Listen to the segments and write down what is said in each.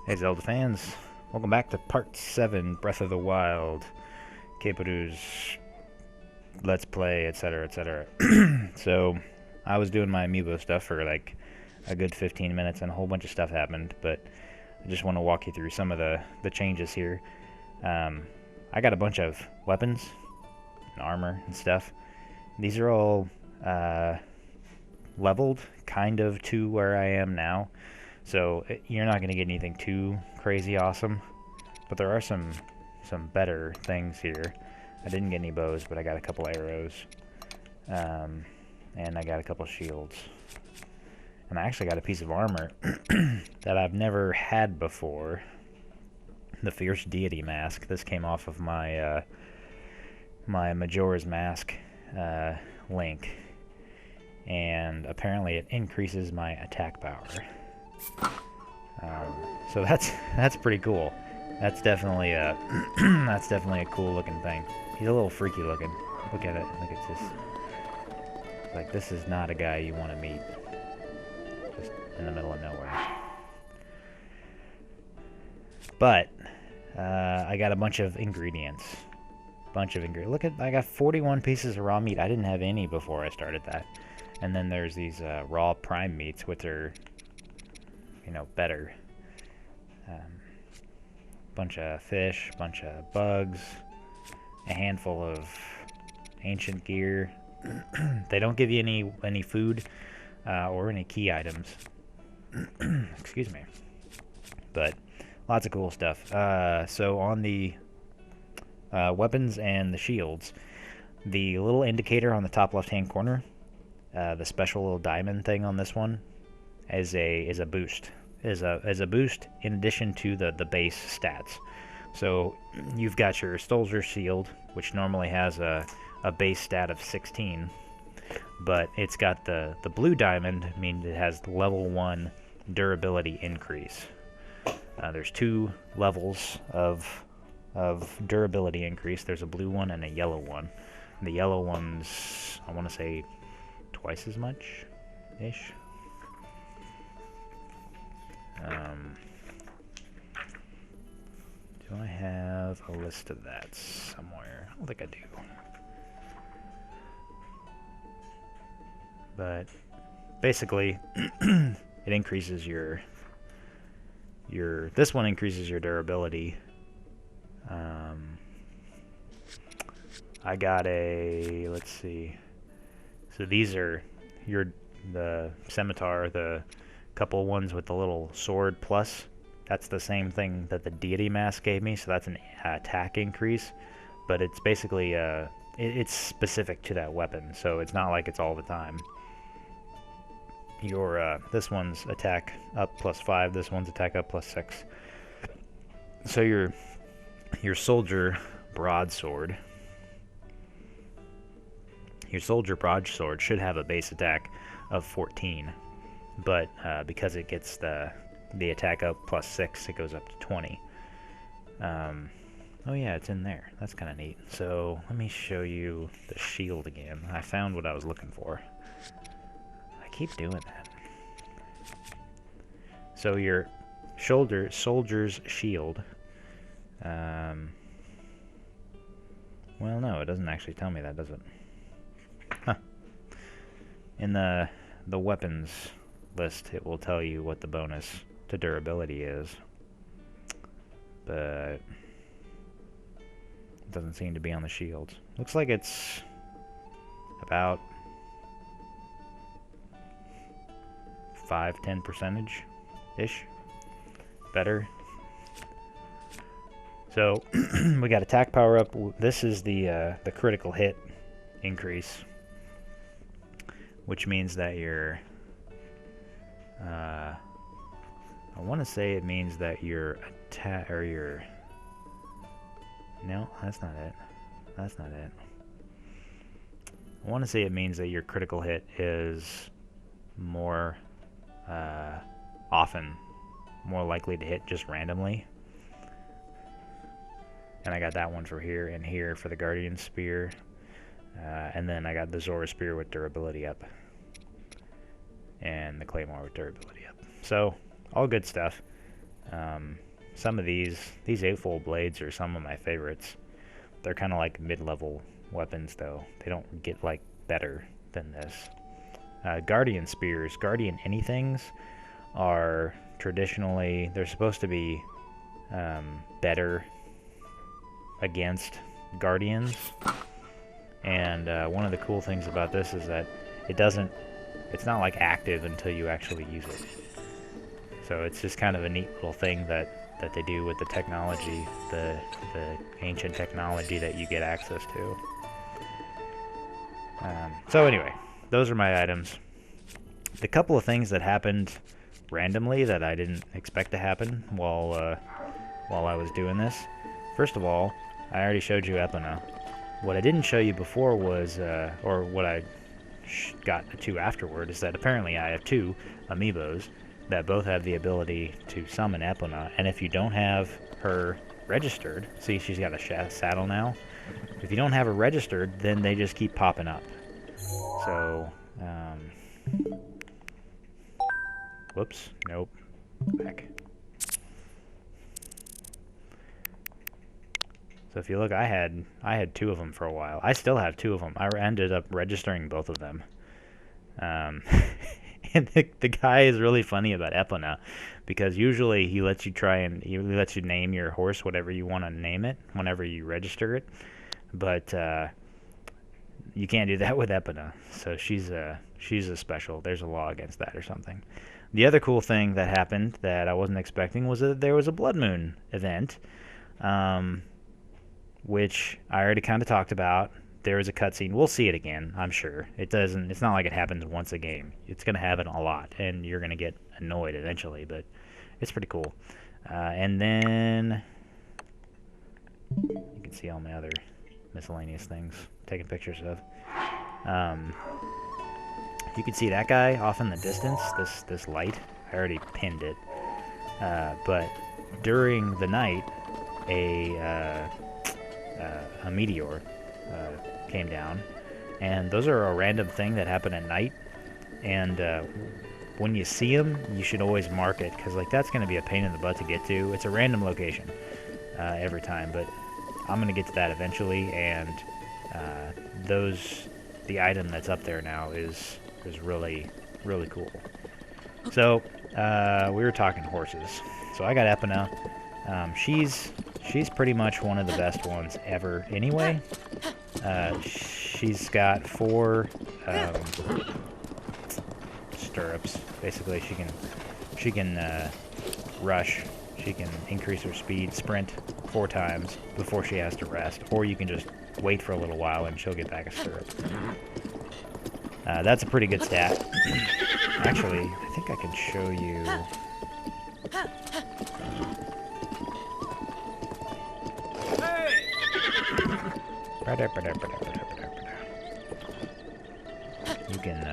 Hey Zelda fans, welcome back to Part 7, Breath of the Wild, Kaepora's Let's Play, etc, etc. So, I was doing my amiibo stuff for like a good 15 minutes and a whole bunch of stuff happened, but I just want to walk you through some of the changes here. I got a bunch of weapons and armor and stuff. These are all leveled kind of to where I am now. So you're not going to get anything too crazy awesome, but there are some better things here. I didn't get any bows, but I got a couple arrows, and I got a couple shields, and I actually got a piece of armor that I've never had before. The Fierce Deity Mask. This came off of my my Majora's Mask link, and apparently it increases my attack power. So that's pretty cool. That's definitely a that's definitely a cool looking thing. He's a little freaky looking. Look at it. Look at this. Like, this is not a guy you want to meet. Just in the middle of nowhere. But I got a bunch of ingredients. Look at, I got 41 pieces of raw meat. I didn't have any before I started that. And then there's these raw prime meats, which are, you know, better. Bunch of fish, bunch of bugs, a handful of ancient gear. They don't give you any food or any key items. Excuse me. But lots of cool stuff. So on the weapons and the shields, the little indicator on the top left-hand corner, the special little diamond thing on this one, is a boost. Is a boost in addition to the base stats. So you've got your Soldier Shield, which normally has a base stat of 16, but it's got the blue diamond, meaning it has level 1 durability increase. There's two levels of durability increase. There's a blue one and a yellow one. The yellow one's, I want to say, twice as much ish. Do I have a list of that somewhere? I don't think I do. But basically, it increases your this one increases your durability. I got a, let's see. So these are the scimitar, the couple ones with the little sword plus. That's the same thing that the deity mask gave me, so that's an attack increase, but it's basically it's specific to that weapon, so it's not like it's all the time. Your this one's attack up +5, this one's attack up +6. So your soldier broadsword should have a base attack of 14. But because it gets the attack up +6, it goes up to 20. Oh yeah, it's in there. That's kind of neat. So let me show you the shield again. I found what I was looking for. I keep doing that. So your soldier's shield. Well, no, it doesn't actually tell me that, does it? Huh. In the weapons list, it will tell you what the bonus to durability is, but it doesn't seem to be on the shields. Looks like it's about 5-10% ish better. So we got attack power up. This is the critical hit increase, which means that your I want to say it means that your attack, or your, no, that's not it. That's not it. I want to say it means that your critical hit is more often, more likely to hit just randomly. And I got that one for here and here for the Guardian Spear. And then I got the Zora Spear with durability up. And the Claymore with durability up. So, all good stuff. Some of these eightfold blades are some of my favorites. They're kind of like mid-level weapons, though. They don't get like better than this. Guardian spears, guardian anythings, are traditionally, they're supposed to be better against guardians. And one of the cool things about this is that it's not like active until you actually use it. So it's just kind of a neat little thing that they do with the technology, the ancient technology that you get access to. So anyway, those are my items. The couple of things that happened randomly that I didn't expect to happen while I was doing this. First of all, I already showed you Epona. What I didn't show you before was, or what I got to afterward, is that apparently I have 2 amiibos that both have the ability to summon Epona, and if you don't have her registered, see, she's got a saddle now. If you don't have her registered, then they just keep popping up. So, whoops, nope, back. So if you look, I had 2 of them for a while. I still have 2 of them. I ended up registering both of them. And the guy is really funny about Epona, because usually he lets you name your horse whatever you want to name it whenever you register it, but you can't do that with Epona. So she's a special. There's a law against that or something. The other cool thing that happened that I wasn't expecting was that there was a Blood Moon event, which I already kind of talked about. There is a cutscene. We'll see it again, I'm sure. It's not like it happens once a game. It's going to happen a lot, and you're going to get annoyed eventually, but it's pretty cool. And then you can see all my other miscellaneous things taking pictures of. You can see that guy off in the distance, this light. I already pinned it. But during the night, a meteor came down, and those are a random thing that happen at night, and when you see them, you should always mark it, because like that's going to be a pain in the butt to get to. It's a random location every time, but I'm going to get to that eventually, and the item that's up there now is really, really cool. So we were talking horses, so I got Epona. She's pretty much one of the best ones ever anyway. She's got 4 stirrups. Basically, she can rush. She can increase her speed, sprint 4 times before she has to rest, or you can just wait for a little while and she'll get back a stirrup. That's a pretty good stat. Actually, I think I can show you. You can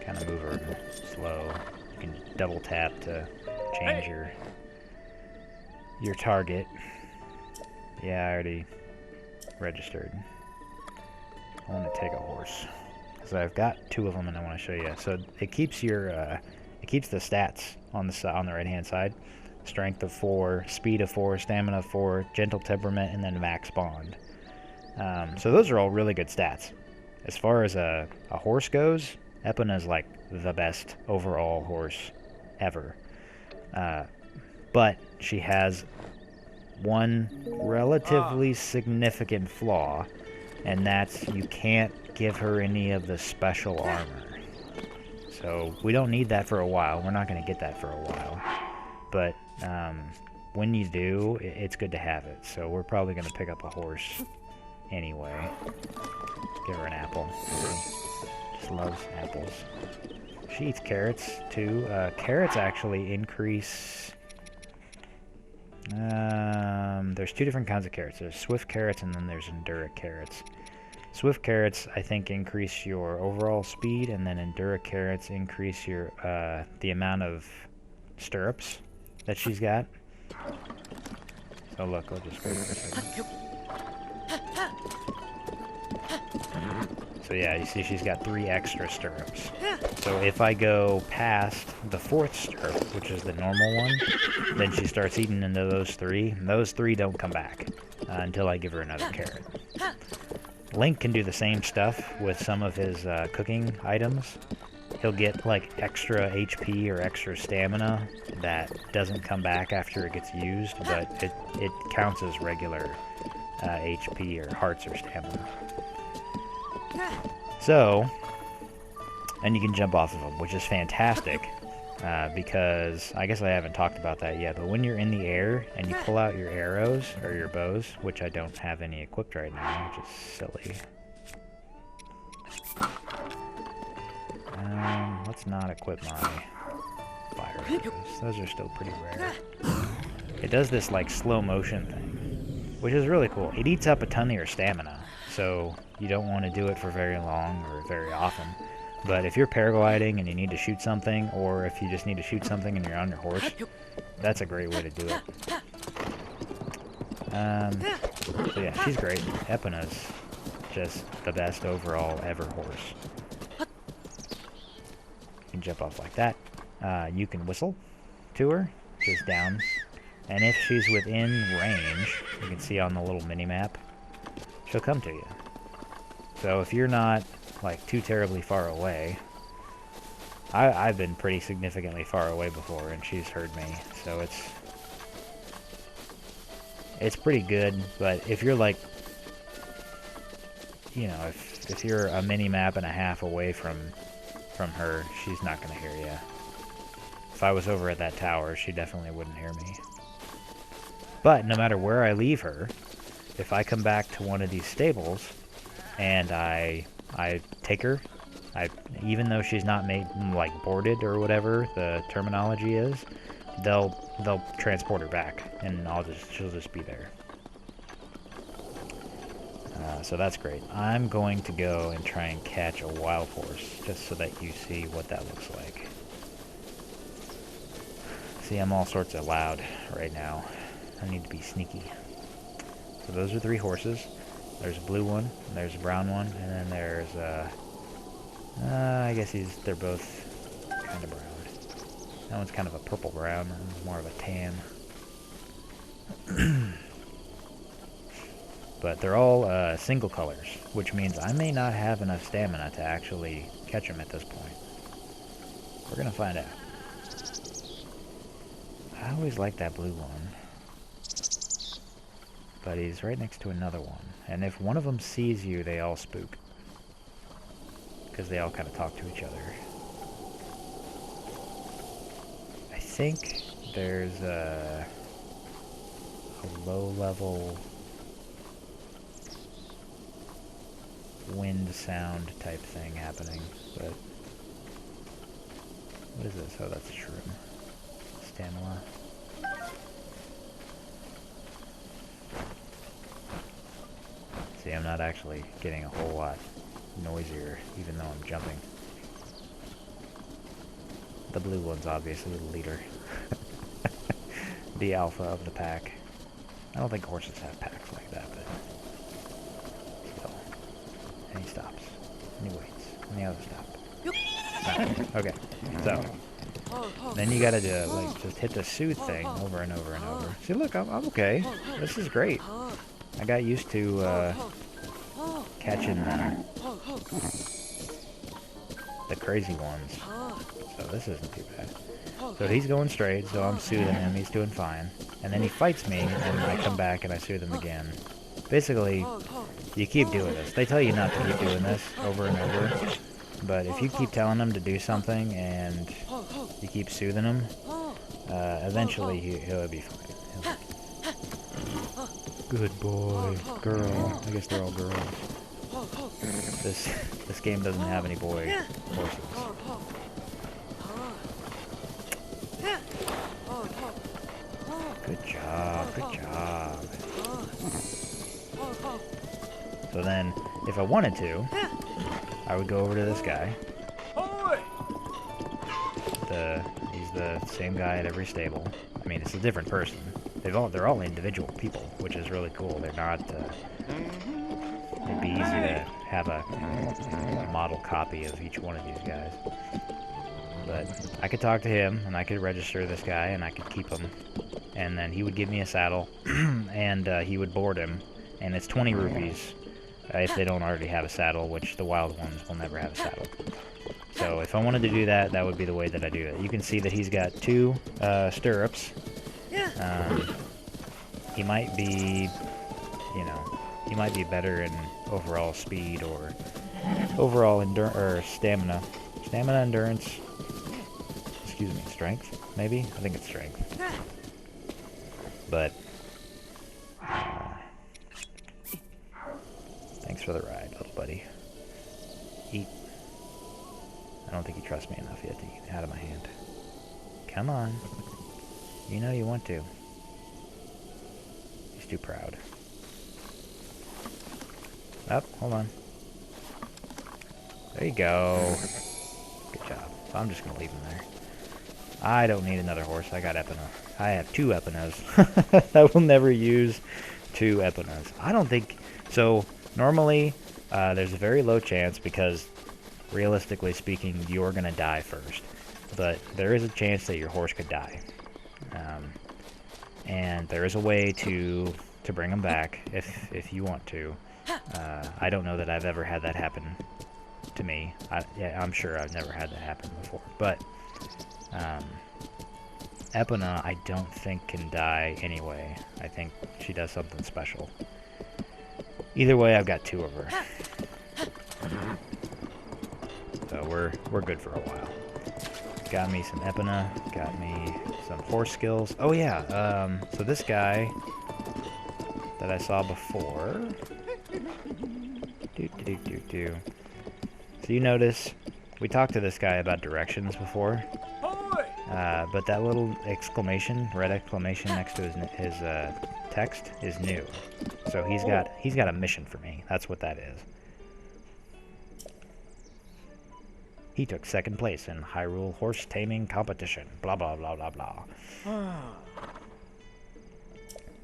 kind of move her slow. You can double tap to change your target. Yeah, I already registered. I want to take a horse, so I've got 2 of them, and I want to show you. So it keeps the stats on the right hand side: strength of 4, speed of 4, stamina of 4, gentle temperament, and then max bond. So those are all really good stats. As far as a horse goes, Epona is like the best overall horse ever. But she has one relatively significant flaw, and that's you can't give her any of the special armor. So we don't need that for a while. We're not going to get that for a while. But when you do, it's good to have it. So we're probably going to pick up a horse anyway. Give her an apple. She just loves apples. She eats carrots too. Carrots actually increase. There's 2 different kinds of carrots. There's swift carrots, and then there's endurance carrots. Swift carrots, I think, increase your overall speed, and then endurance carrots increase your the amount of stirrups that she's got. So look, I'll just go for a second. So yeah, you see she's got 3 extra stirrups. So if I go past the 4th stirrup, which is the normal one, then she starts eating into those 3. And those 3 don't come back until I give her another carrot. Link can do the same stuff with some of his cooking items. He'll get like extra HP or extra stamina that doesn't come back after it gets used, but it counts as regular HP or hearts or stamina. So, and you can jump off of them, which is fantastic, because I guess I haven't talked about that yet, but when you're in the air and you pull out your arrows or your bows, which I don't have any equipped right now, which is silly. Let's not equip my fire arrows. Those are still pretty rare. It does this like slow motion thing, which is really cool. It eats up a ton of your stamina, so you don't want to do it for very long or very often. But if you're paragliding and you need to shoot something, or if you just need to shoot something and you're on your horse, that's a great way to do it. So yeah, she's great. Epona's just the best overall ever horse. You can jump off like that. You can whistle to her, just down. And if she's within range, you can see on the little mini-map, she'll come to you. So if you're not like too terribly far away, I've been pretty significantly far away before and she's heard me, so it's pretty good. But if you're like, you know, if you're a mini-map and a half away from her, she's not gonna hear you. If I was over at that tower, she definitely wouldn't hear me. But no matter where I leave her, if I come back to one of these stables and I take her, even though she's not made like boarded or whatever the terminology is, they'll transport her back, and she'll just be there. So that's great. I'm going to go and try and catch a wild horse, just so that you see what that looks like. See, I'm all sorts of loud right now. I need to be sneaky. So those are 3 horses. There's a blue one, and there's a brown one, and then there's I guess they're both kind of brown. That one's kind of a purple brown, and more of a tan. But they're all single colors, which means I may not have enough stamina to actually catch them at this point. We're gonna find out. I always like that blue one. But he's right next to another one. And if one of them sees you, they all spook. Because they all kind of talk to each other. I think there's a low-level wind sound type thing happening. But what is this? Oh, that's a shroom. Stamina. See, I'm not actually getting a whole lot noisier, even though I'm jumping. The blue one's obviously the leader. The alpha of the pack. I don't think horses have packs like that, but still. And he stops. And he waits. And the other stop. No. Okay. So then you gotta do like just hit the soothe thing over and over and over. See, look, I'm okay. This is great. I got used to catching the crazy ones, so this isn't too bad. So he's going straight, so I'm soothing him, he's doing fine. And then he fights me, and I come back and I soothe him again. Basically, you keep doing this. They tell you not to keep doing this over and over, but if you keep telling him to do something and you keep soothing him, eventually he'll be fine. Good boy, girl. I guess they're all girls. This game doesn't have any boy horses. Good job, good job. So then, if I wanted to, I would go over to this guy. He's the same guy at every stable. I mean, it's a different person. They're all individual people, which is really cool. They're not. It'd be easy to have a model copy of each one of these guys. But I could talk to him, and I could register this guy, and I could keep him. And then he would give me a saddle, and he would board him. And it's 20 rupees if they don't already have a saddle, which the wild ones will never have a saddle. So if I wanted to do that, that would be the way that I do it. You can see that he's got 2 stirrups. He might be, you know, he might be better in overall speed or overall stamina. Stamina, endurance, excuse me, strength, maybe? I think it's strength. But, thanks for the ride, little buddy. Eat. I don't think he trusts me enough yet to eat out of my hand. Come on. You know you want to. He's too proud. Oh, hold on. There you go. Good job. So I'm just going to leave him there. I don't need another horse. I got Epona. I have 2 Eponas. I will never use 2 Eponas. I don't think... So, normally, there's a very low chance because, realistically speaking, you're going to die first. But there is a chance that your horse could die. And there is a way to bring them back if you want to. I don't know that I've ever had that happen to me. I'm sure I've never had that happen before. But Epona, I don't think can die anyway. I think she does something special. Either way, I've got 2 of her. So we're good for a while. Got me some Epona. Got me some horse skills. Oh yeah. So this guy that I saw before. So you notice we talked to this guy about directions before. But that little exclamation, red exclamation next to his text is new. So he's got a mission for me. That's what that is. He took 2nd place in Hyrule horse taming competition. Blah blah blah blah blah.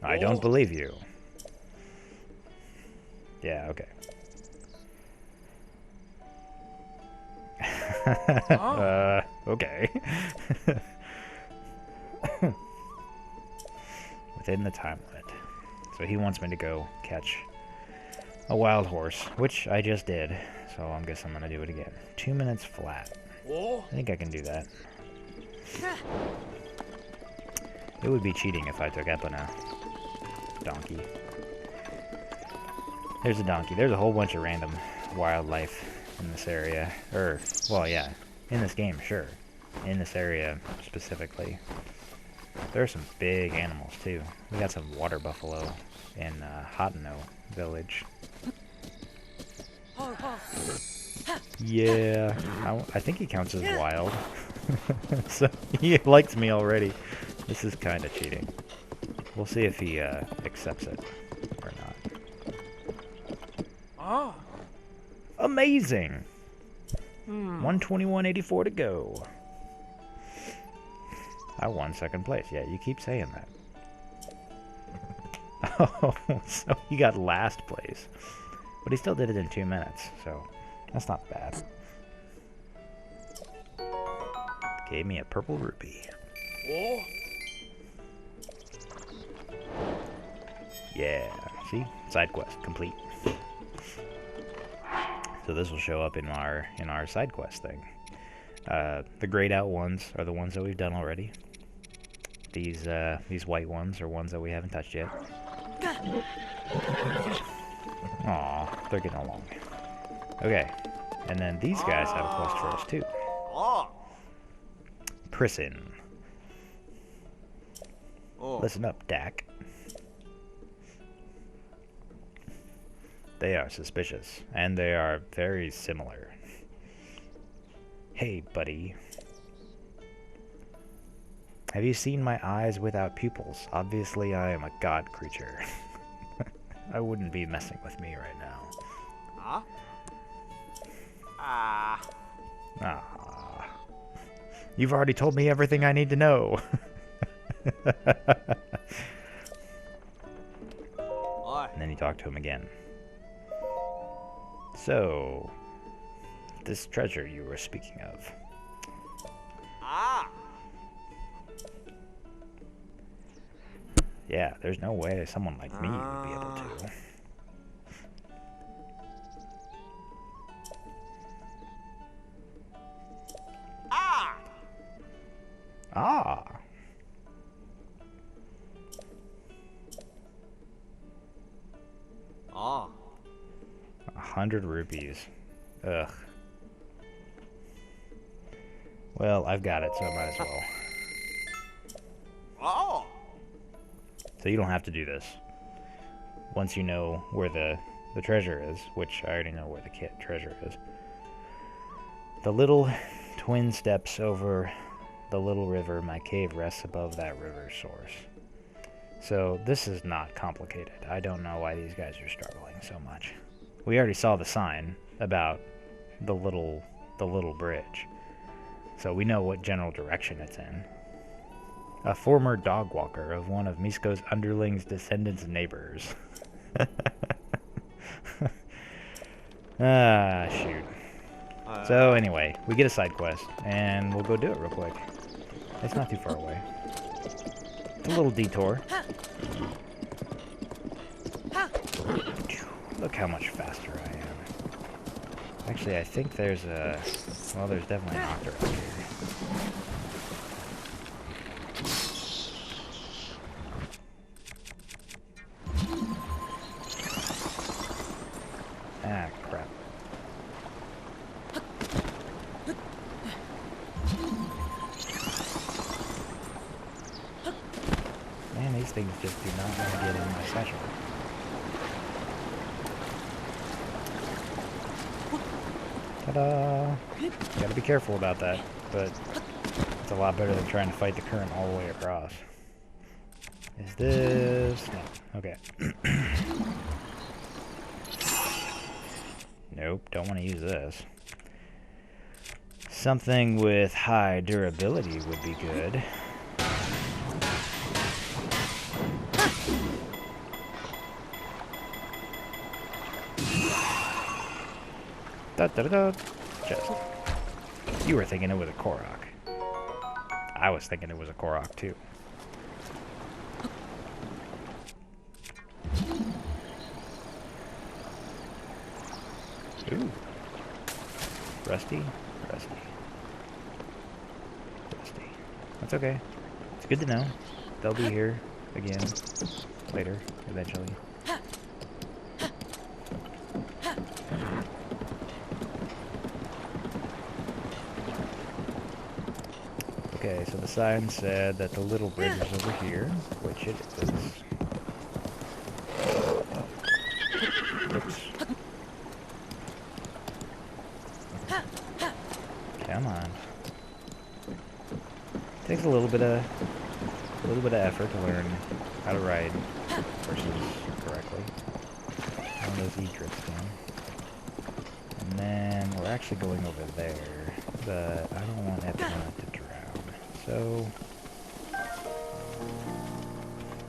I don't believe you. Yeah, okay. Okay. Within the time limit. So he wants me to go catch a wild horse, which I just did. So I guess I'm going to do it again. 2 minutes flat. I think I can do that. It would be cheating if I took Epona. Donkey. There's a donkey. There's a whole bunch of random wildlife in this area. Well, yeah. In this game, sure. In this area, specifically. There are some big animals, too. We got some water buffalo in Hoteno village. Yeah. I think he counts as wild. So, he likes me already. This is kind of cheating. We'll see if he accepts it or not. Amazing! 121.84 to go. I won 2nd place. Yeah, you keep saying that. Oh, so he got last place. But he still did it in 2 minutes, so that's not bad. Gave me a purple rupee. Yeah, see? Side quest complete. So this will show up in our side quest thing. The grayed out ones are the ones that we've done already. These white ones are ones that we haven't touched yet. Aw, they're getting along. Okay, and then these guys have a quest for us too. Prison. Listen up, Dak. They are suspicious, and they are very similar. Hey, buddy. Have you seen my eyes without pupils? Obviously, I am a god creature. I wouldn't be messing with me right now. You've already told me everything I need to know. And then you talk to him again. So, this treasure you were speaking of. Ah! Yeah, there's no way someone like me would be able to. Ah! Ah! 100 rupees. Ugh. Well, I've got it, so I might as well. Oh! So you don't have to do this. Once you know where the treasure is, which I already know where the treasure is. The little twin steps over the little river, my cave rests above that river source. So this is not complicated. I don't know why these guys are struggling so much. We already saw the sign about the little bridge. So we know what general direction it's in. A former dog walker of one of Misko's underlings' descendants' neighbors. Ah, shoot. So anyway, we get a side quest, and we'll go do it real quick. It's not too far away. It's a little detour. Look how much faster I am. Actually, I think there's a... Well, there's definitely an octar up here. Ah, crap. Man, these things just do not want to get in my satchel. Ta-da! Gotta be careful about that, but it's a lot better than trying to fight the current all the way across. Is this... No. Okay. Nope, don't want to use this. Something with high durability would be good. Da-da-da-da. Chest. You were thinking it was a Korok. I was thinking it was a Korok, too. Ooh. Rusty? Rusty. Rusty. That's okay. It's good to know. They'll be here again later, eventually. Okay, so the sign said that the little bridge is over here, which it is. Oops. Come on. Takes a little bit of effort to learn how to ride horses correctly. One of those E-trips down. And then we're actually going over there, but I don't want Epona to drown. So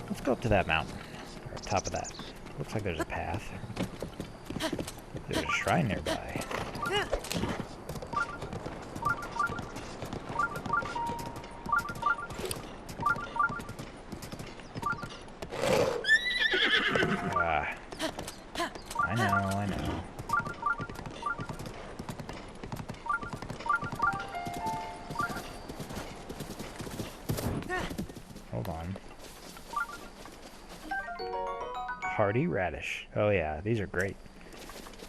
let's go up to that mountain, or top of that. Looks like there's a path. There's a shrine nearby. I know. Hold on. Hardy radish. Oh yeah, these are great.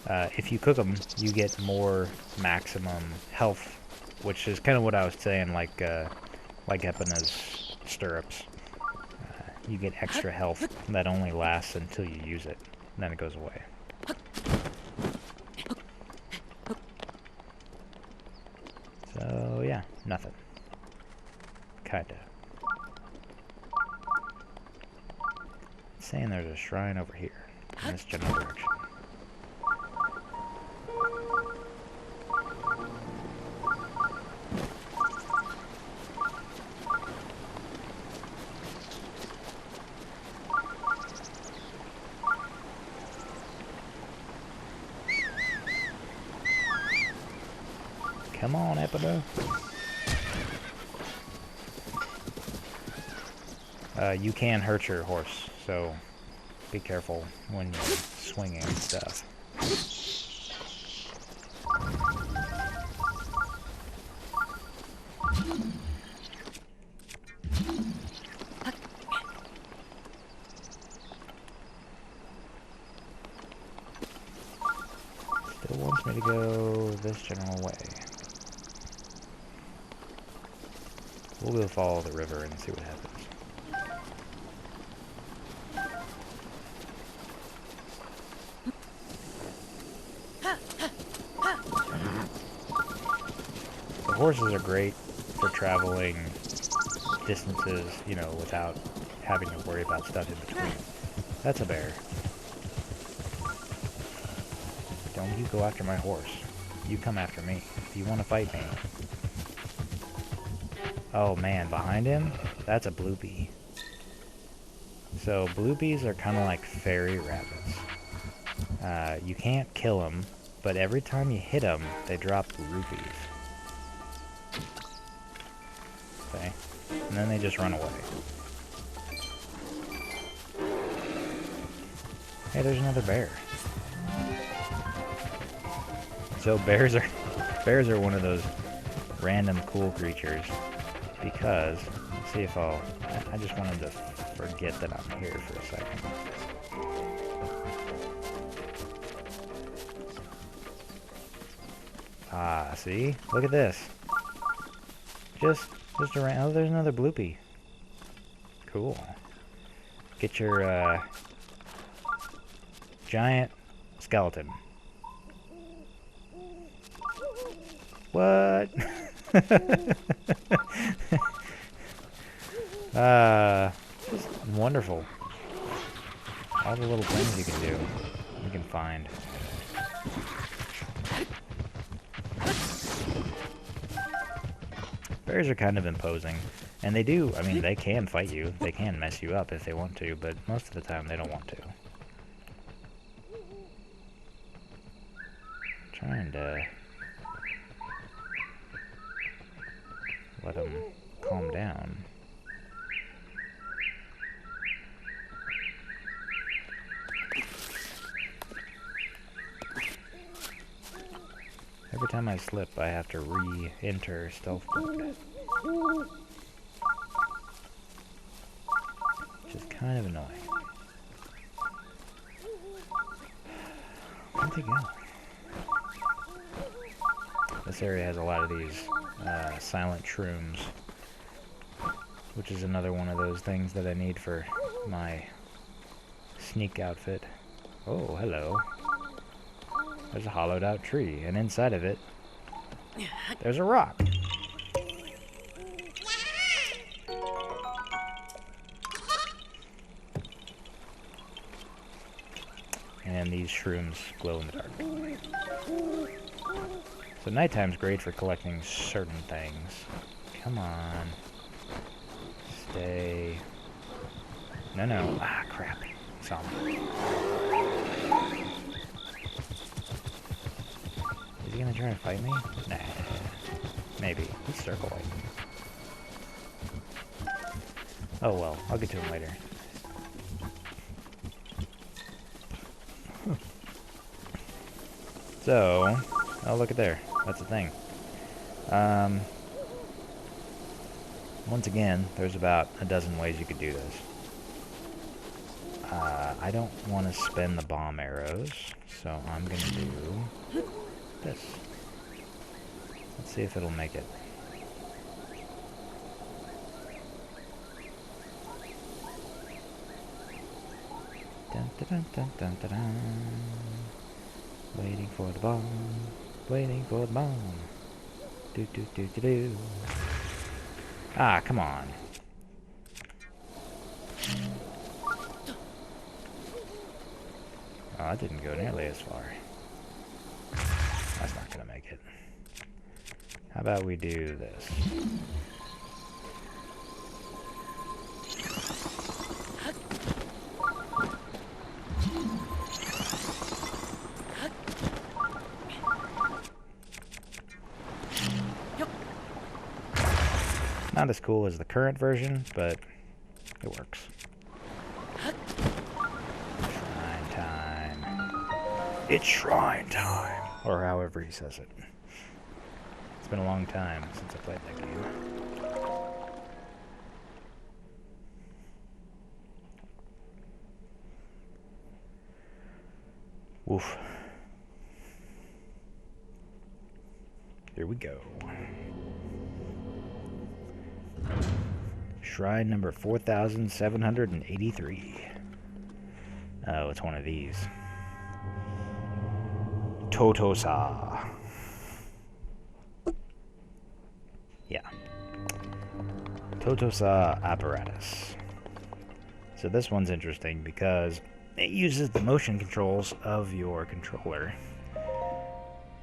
If you cook them, you get more maximum health, which is kind of what I was saying, like Epona's stirrups. You get extra health that only lasts until you use it, and then it goes away. So yeah, nothing. Kinda. It's saying there's a shrine over here, in this general direction. Come on, Epida. You can hurt your horse, so be careful when you're swinging and stuff. Still wants me to go this general way. We'll go follow the river and see what happens. The horses are great for traveling distances, you know, without having to worry about stuff in between. That's a bear. Don't you go after my horse. You come after me. If you want to fight me. Oh man, behind him? That's a bloopy. So bloopies are kind of like fairy rabbits. You can't kill them, but every time you hit them, they drop rupees. Okay, and then they just run away. Hey, there's another bear. So bears are one of those random cool creatures because, let's see if I just wanted to forget that I'm here for a second. Ah, see? Look at this. Just around. Oh, there's another bloopy. Cool. Get your giant skeleton. What? Just wonderful. All the little things you can do, you can find. Bears are kind of imposing, and they do, I mean, they can fight you, they can mess you up if they want to, but most of the time they don't want to. Trying to let them calm down. Every time I slip, I have to re-enter stealth mode. Which is kind of annoying. Where'd they go? This area has a lot of these silent shrooms, which is another one of those things that I need for my sneak outfit. Oh, hello. There's a hollowed out tree, and inside of it, there's a rock. And these shrooms glow in the dark. So nighttime's great for collecting certain things. Come on. Stay. No, no. Ah, crap. Saw me. Is he gonna try to fight me? Nah. Maybe. Let's circle it. Oh well, I'll get to him later. So, oh look at there. That's the thing. Once again, there's about a dozen ways you could do this. I don't want to spend the bomb arrows, so I'm gonna do this. Let's see if it'll make it. Dun, dun, dun, dun, dun, dun, dun. Waiting for the bomb. Waiting for the bomb. Do do do do do. Ah, come on. Oh, I didn't go nearly as far. That's not gonna make it. How about we do this? Not as cool as the current version, but it works. Shrine time. It's shrine time! Or however he says it. It's been a long time since I played that game. Woof. Here we go. Shrine number 4783. Oh, it's one of these. Totosa. Yeah. Totosa apparatus. So this one's interesting because it uses the motion controls of your controller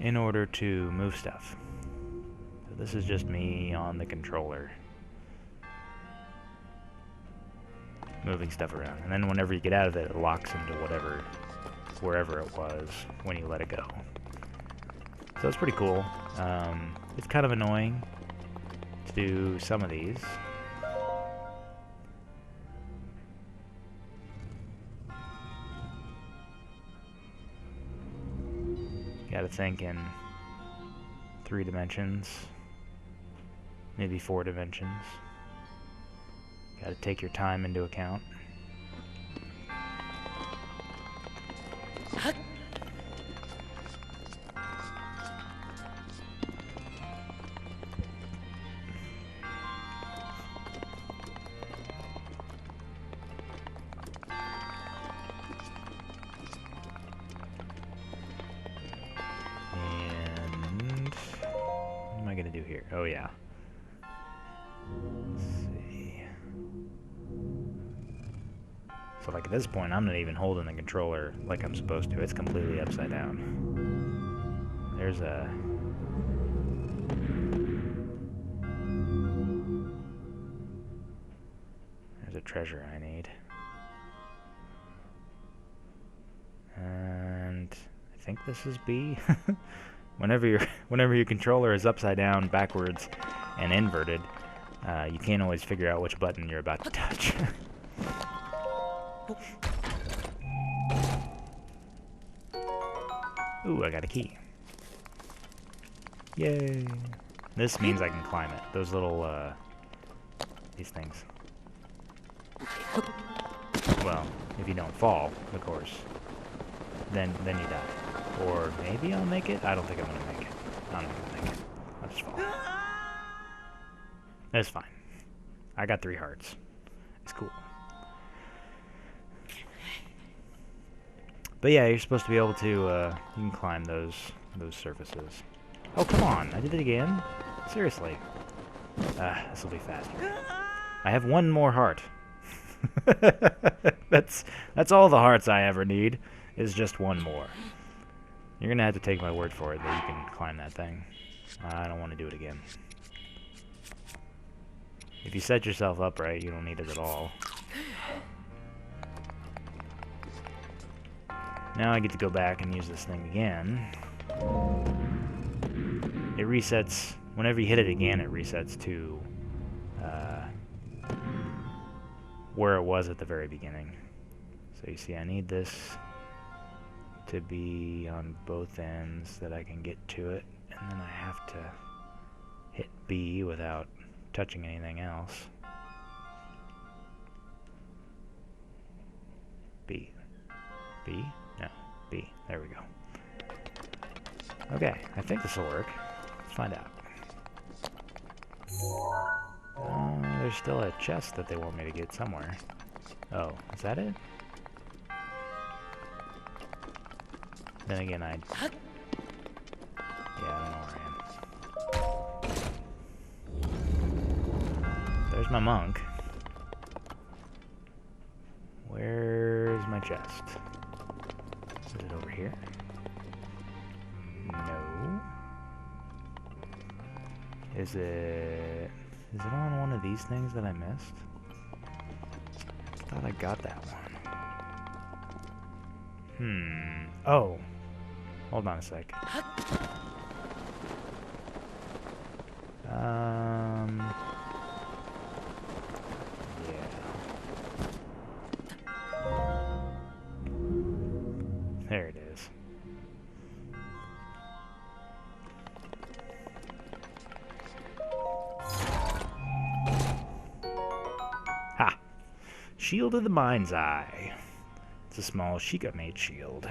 in order to move stuff. So this is just me on the controller moving stuff around. And then whenever you get out of it, it locks into wherever it was when you let it go. So it's pretty cool. It's kind of annoying to do some of these. Gotta think in 3 dimensions, maybe 4 dimensions. Gotta take your time into account. Here. Oh yeah. Let's see. So like at this point, I'm not even holding the controller like I'm supposed to. It's completely upside down. There's a treasure I need. And I think this is B. Whenever your controller is upside down, backwards, and inverted, you can't always figure out which button you're about to touch. Ooh, I got a key. Yay! This means I can climb it. Those little, these things. Well, if you don't fall, of course, then you die. Or maybe I'll make it? I don't think I'm gonna make it. I'm not gonna make it. I'll just fall. That's fine. I got 3 hearts. It's cool. But yeah, you're supposed to be able to, you can climb those surfaces. Oh, come on. I did it again? Seriously. This will be faster. I have 1 more heart. That's all the hearts I ever need, is just 1 more. You're gonna have to take my word for it that you can climb that thing. I don't want to do it again. If you set yourself up right, you don't need it at all. Now I get to go back and use this thing again. It resets, whenever you hit it again, it resets to where it was at the very beginning. So you see, I need this to be on both ends that I can get to it, and then I have to hit B without touching anything else. B. B? No. B. There we go. Okay, I think this will work. Let's find out. There's still a chest that they want me to get somewhere. Oh, is that it? Then again, yeah, I don't know where I am. There's my monk. Where's my chest? Is it over here? No. Is it on one of these things that I missed? I thought I got that one. Oh. Hold on a sec. Shield of the Mind's Eye. It's a small Sheikah-made shield.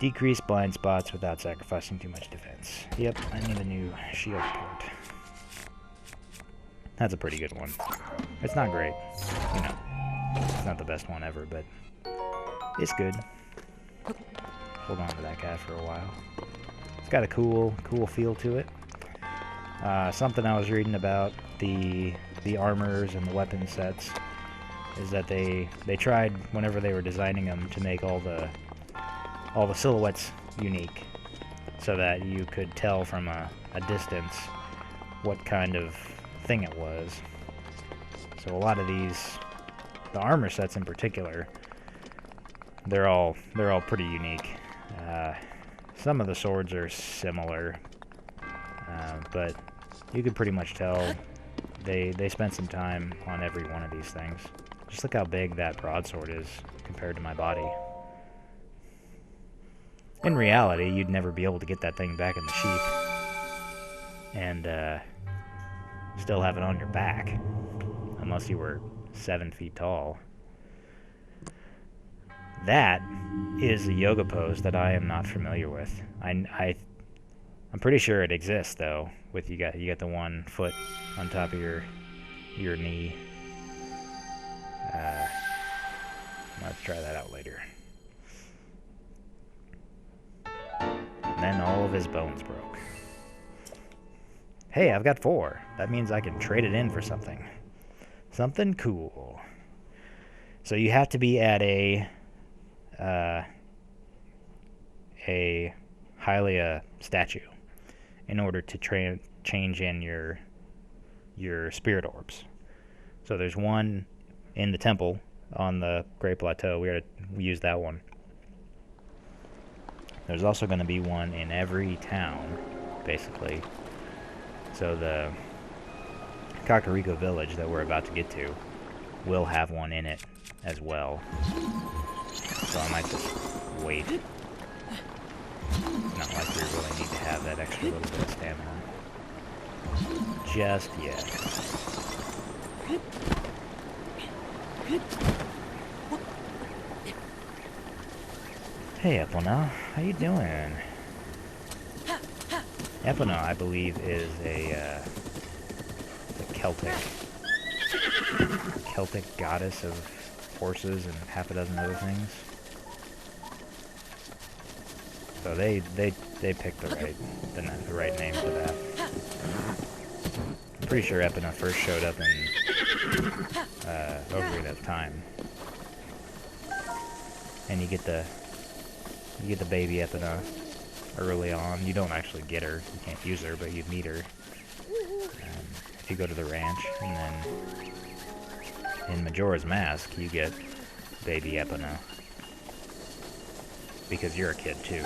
Decrease blind spots without sacrificing too much defense. Yep, I need a new shield port. That's a pretty good one. It's not great. You know, it's not the best one ever, but it's good. Hold on to that guy for a while. It's got a cool feel to it. Something I was reading about the armors and the weapon sets is that they tried whenever they were designing them to make all the silhouettes unique, so that you could tell from a distance what kind of thing it was. So a lot of these, the armor sets in particular, they're all pretty unique. Some of the swords are similar, but you could pretty much tell they spent some time on every one of these things. Just look how big that broadsword is compared to my body. In reality, you'd never be able to get that thing back in the sheath and still have it on your back, unless you were 7 feet tall. That is a yoga pose that I am not familiar with. I'm pretty sure it exists though. With you got the one foot on top of your knee. Let's try that out later. And then all of his bones broke. Hey, I've got 4. That means I can trade it in for something. Something cool. So you have to be at a Hylia statue in order to change in your spirit orbs. So there's one in the temple on the Great Plateau. We use that one. There's also going to be one in every town, basically. So the Kakariko village that we're about to get to will have one in it as well. So I might just wait. Not like we really need to have that extra little bit of stamina just yet. Hey, Epona, how you doing? Epona, I believe, is a Celtic goddess of horses and half a dozen other things. So they picked the right name for that. I'm pretty sure Epona first showed up in Ocarina of Time, and you get the baby Epona early on. You don't actually get her; you can't use her, but you meet her if you go to the ranch, and then in Majora's Mask you get baby Epona because you're a kid too.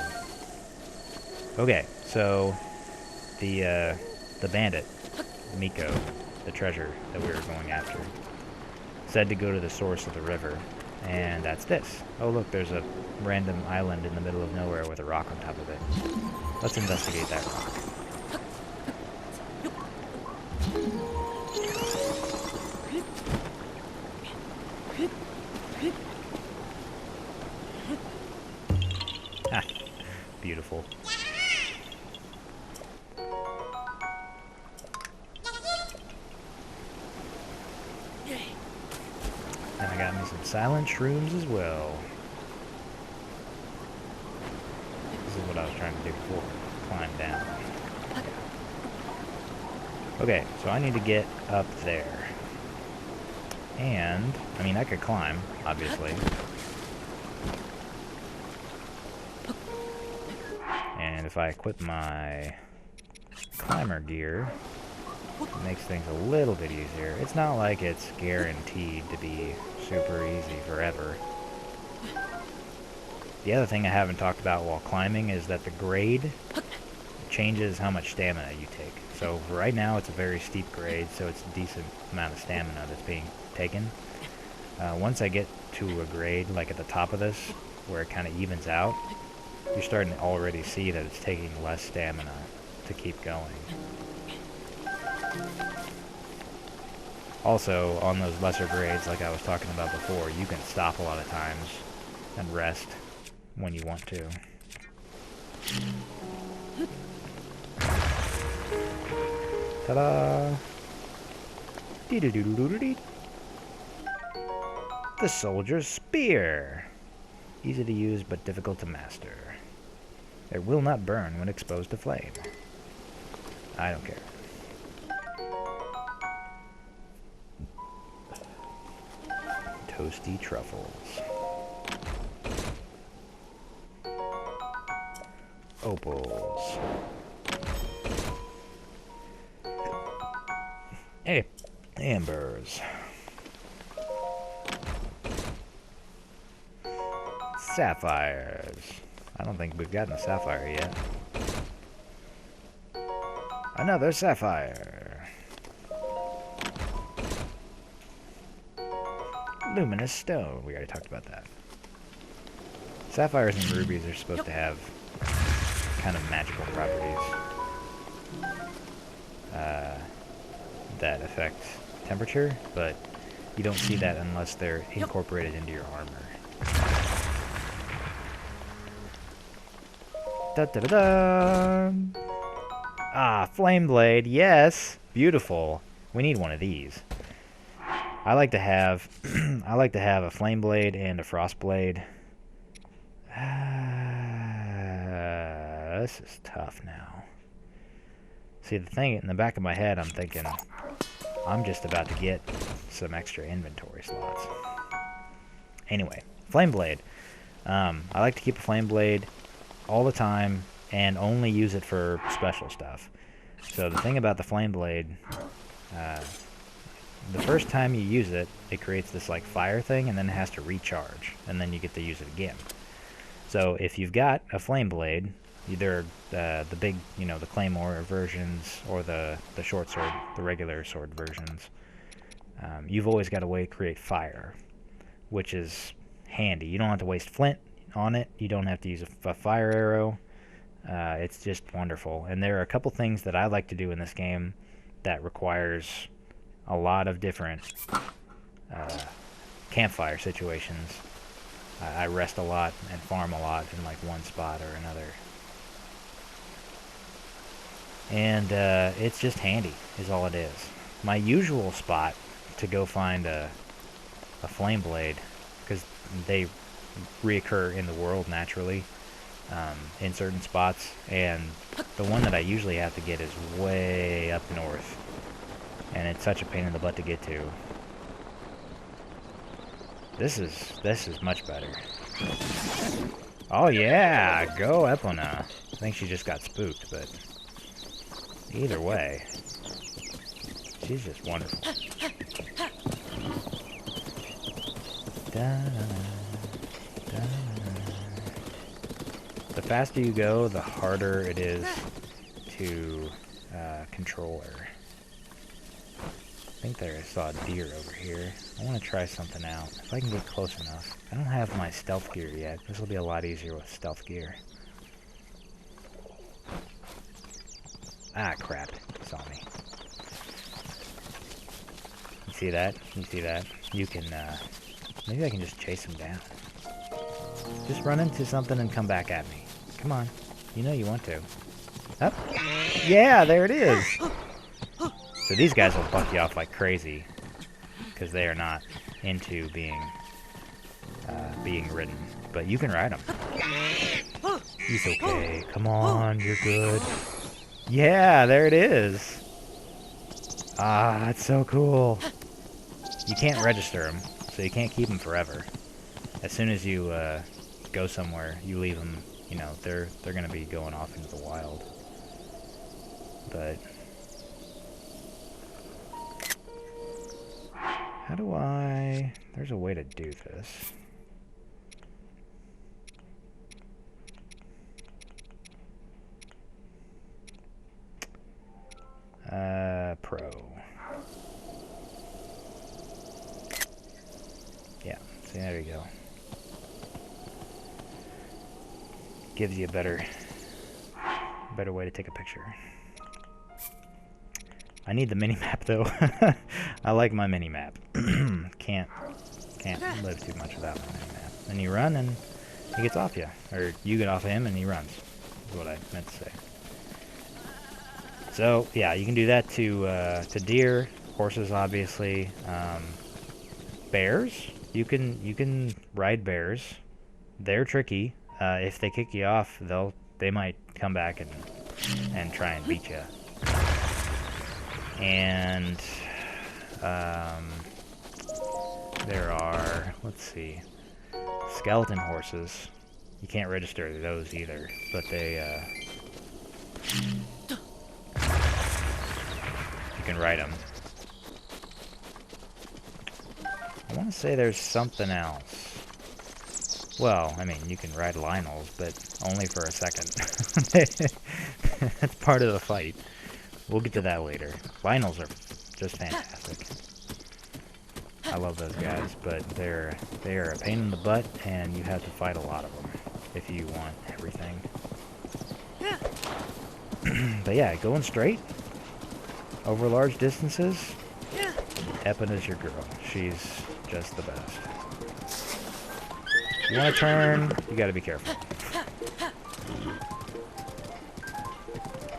Okay, so the bandit, Miko, the treasure that we were going after, said to go to the source of the river, and that's this. Oh look, there's a random island in the middle of nowhere with a rock on top of it. Let's investigate that rock. Ah, beautiful. And I got me some silent shrooms as well. This is what I was trying to do before. Climb down. Okay, so I need to get up there. And, I mean, I could climb, obviously. And if I equip my climber gear, it makes things a little bit easier. It's not like it's guaranteed to be super easy forever. The other thing I haven't talked about while climbing is that the grade changes how much stamina you take. So right now it's a very steep grade, so it's a decent amount of stamina that's being taken. Once I get to a grade, like at the top of this, where it kind of evens out, you're starting to already see that it's taking less stamina to keep going. Also, on those lesser grades, like I was talking about before, you can stop a lot of times and rest when you want to. Ta-da! Dee-doo-doo-doo-doo-dee. The Soldier's Spear. Easy to use, but difficult to master. It will not burn when exposed to flame. I don't care. Toasty truffles. Opals. Hey, ambers. Sapphires. I don't think we've gotten a sapphire yet. Another sapphire. Luminous stone. We already talked about that. Sapphires and rubies are supposed to have kind of magical properties that affect temperature, but you don't see that unless they're incorporated into your armor. Da-da-da-da! Ah, flame blade, yes! Beautiful. We need one of these. I like to have I like to have a flame blade and a frost blade. This is tough now. See, the thing in the back of my head, I'm thinking I'm just about to get some extra inventory slots. Anyway, flame blade. I like to keep a flame blade all the time and only use it for special stuff. So the thing about the flame blade, the first time you use it, it creates this like fire thing, and then it has to recharge, and then you get to use it again. So if you've got a flame blade, either the big, the claymore versions, or the short sword, the regular sword versions, you've always got a way to create fire, which is handy. You don't have to waste flint on it. You don't have to use a fire arrow. It's just wonderful. And there are a couple things that I like to do in this game that requires a lot of different campfire situations. I rest a lot and farm a lot in like one spot or another. And it's just handy, is all it is. My usual spot to go find a flame blade, because they reoccur in the world naturally in certain spots, and the one that I usually have to get is way up north, and it's such a pain in the butt to get to. This is much better. Oh yeah, go Epona. I think she just got spooked, but either way, she's just wonderful. The faster you go, the harder it is to control her. I think I saw a deer over here. I want to try something out. If I can get close enough. I don't have my stealth gear yet. This will be a lot easier with stealth gear. Ah, crap. Saw me. You see that? You see that? You can, maybe I can just chase him down. Just run into something and come back at me. Come on. You know you want to. Up. Yeah, there it is! So these guys will buck you off like crazy, because they are not into being ridden. But you can ride them. He's okay. Come on, you're good. Yeah, there it is. Ah, that's so cool. You can't register them, so you can't keep them forever. As soon as you go somewhere, you leave them. They're gonna be going off into the wild. But how do I... There's a way to do this. Pro. Yeah, see, there you go. Gives you a better way to take a picture. I need the mini-map, though. I like my mini-map. Can't live too much without my mini-map. And you run, and he gets off you. Or you get off of him, and he runs. Is what I meant to say. So, yeah, you can do that to deer, horses, obviously. Bears, you can ride bears. They're tricky. If they kick you off, they might come back and try and beat you. And there are, let's see, skeleton horses. You can't register those either, but they you can ride them. I want to say there's something else. Well, I mean, you can ride Lionels, but only for a second. That's part of the fight. We'll get to that later. Lionels are just fantastic. I love those guys, but they are a pain in the butt, and you have to fight a lot of them if you want everything. But yeah, going straight over large distances, Eppin is your girl. She's just the best. You want to turn, you gotta be careful.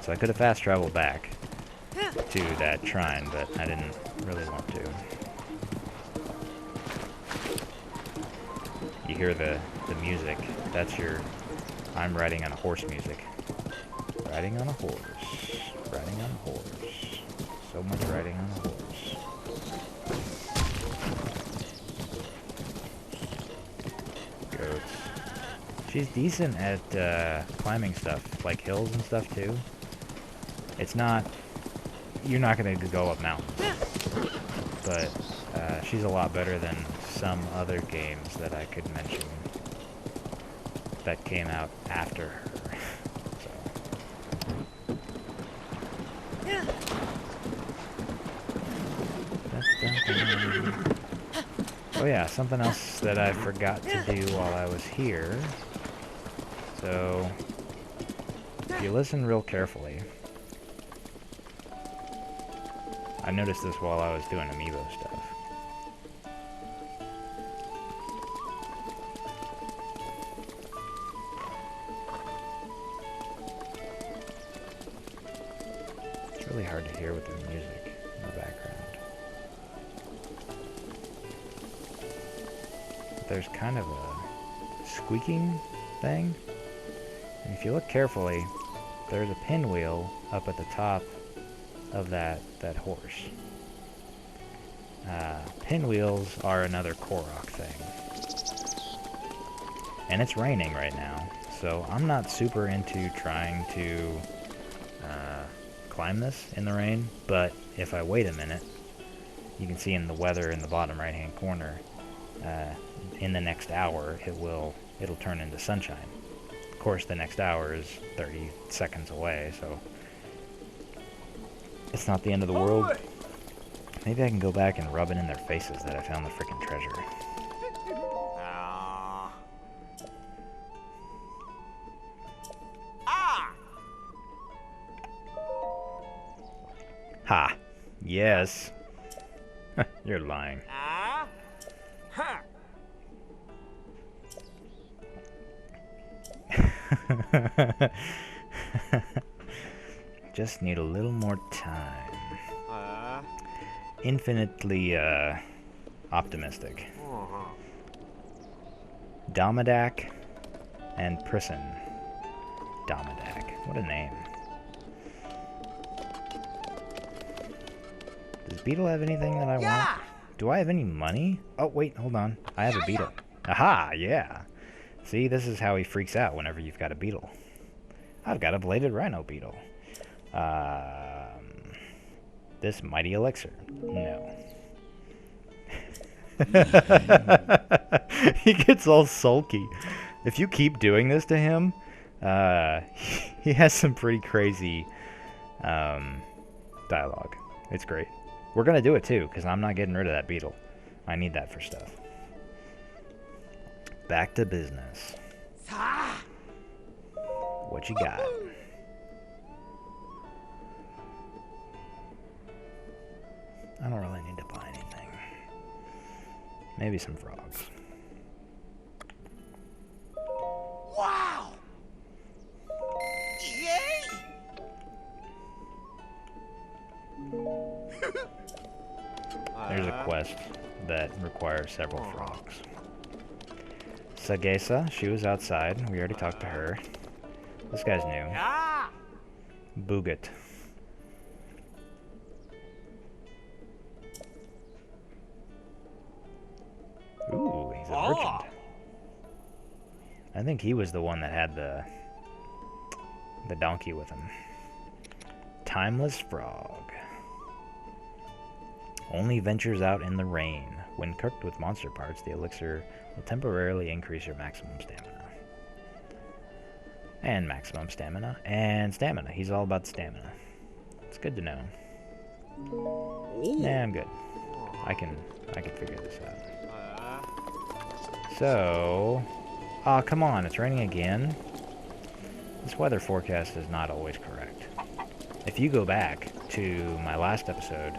So I could have fast traveled back to that shrine, but I didn't really want to. You hear the music. That's your I'm riding on a horse music. Riding on a horse. Riding on a horse. So much riding on a horse. Goats. She's decent at climbing stuff, like hills and stuff too. It's not... You're not going to go up mountains. But she's a lot better than some other games that I could mention that came out after her. Oh yeah, something else that I forgot to do while I was here. So, if you listen real carefully, I noticed this while I was doing amiibo stuff. It's really hard to hear with the music in the background. There's kind of a squeaking thing, and if you look carefully, there's a pinwheel up at the top of that horse. Pinwheels are another Korok thing. And it's raining right now, so I'm not super into trying to climb this in the rain, but if I wait a minute, you can see in the weather in the bottom right hand corner, in the next hour it'll turn into sunshine. Of course, the next hour is 30 seconds away, so it's not the end of the world. Maybe I can go back and rub it in their faces that I found the freaking treasure. Ha! Yes. You're lying. Just need a little more time. Infinitely optimistic. Domidak and Prison. Domidak. What a name. Does Beetle have anything that I want? Do I have any money? Oh, wait, hold on. I have a beetle. Aha, yeah. See, this is how he freaks out whenever you've got a beetle. I've got a bladed rhino beetle. This mighty elixir. No. He gets all sulky. If you keep doing this to him, he has some pretty crazy dialogue. It's great. We're going to do it too, because I'm not getting rid of that beetle. I need that for stuff. Back to business. What you got? I don't really need to buy anything. Maybe some frogs. Wow! Yay! There's a quest that requires several frogs. Sagesa, she was outside. We already talked to her. This guy's new. Yeah! Boogat. Ooh, he's a merchant. I think he was the one that had the donkey with him. Timeless frog. Only ventures out in the rain. When cooked with monster parts, the elixir will temporarily increase your maximum stamina. And maximum stamina. And stamina. He's all about the stamina. It's good to know. Yeah, I'm good. I can figure this out. So, oh, come on, it's raining again. This weather forecast is not always correct. If you go back to my last episode,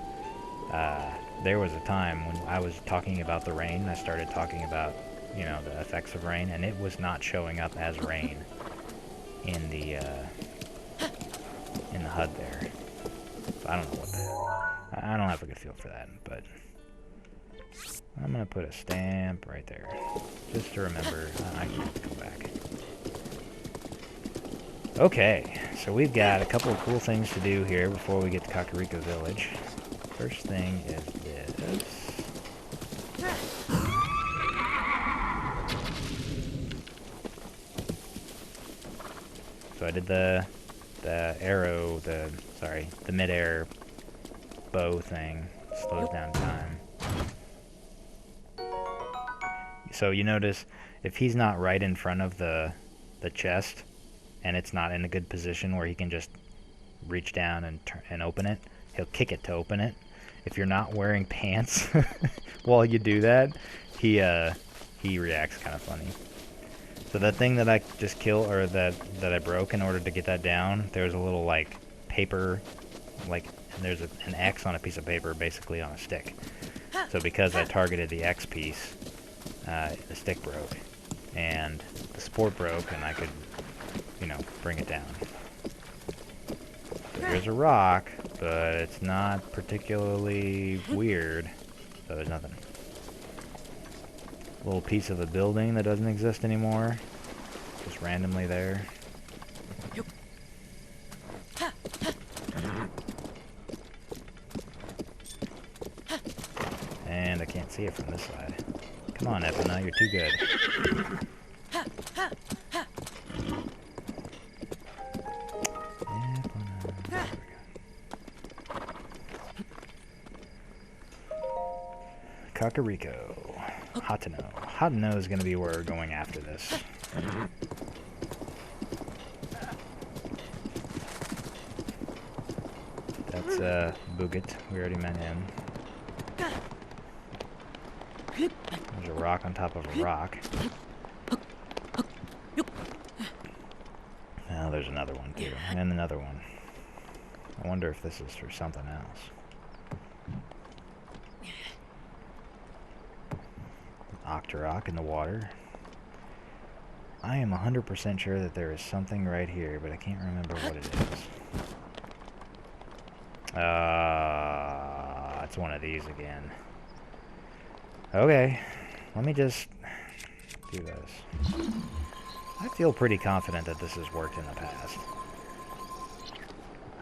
there was a time when I was talking about the rain. I started talking about, you know, the effects of rain, and it was not showing up as rain in the HUD there. So I don't know what that. I don't have a good feel for that, but I'm gonna put a stamp right there, just to remember. I can have to go back. Okay, so we've got a couple of cool things to do here before we get to Kakariko Village. First thing is this. So I did the arrow, the mid-air bow thing. Slows down time. So you notice if he's not right in front of the chest, and it's not in a good position where he can just reach down and open it, he'll kick it to open it. If you're not wearing pants while you do that, he reacts kind of funny. So that thing that I just killed, or that I broke in order to get that down, there's a little like paper, like there's an X on a piece of paper, basically on a stick. So because I targeted the X piece, the stick broke, and the support broke, and I could, you know, bring it down. So here's a rock, but it's not particularly weird, so there's nothing. A little piece of a building that doesn't exist anymore, just randomly there. And I can't see it from this side. Come on, Epina, you're too good. Kakariko. Hatano. Hatano is going to be where we're going after this. That's Boogat. We already met him. There's a rock on top of a rock. Now there's another one too, and another one. I wonder if this is for something else. Octorok in the water. I am 100% sure that there is something right here, but I can't remember what it is. It's one of these again. Okay, let me just do this. I feel pretty confident that this has worked in the past.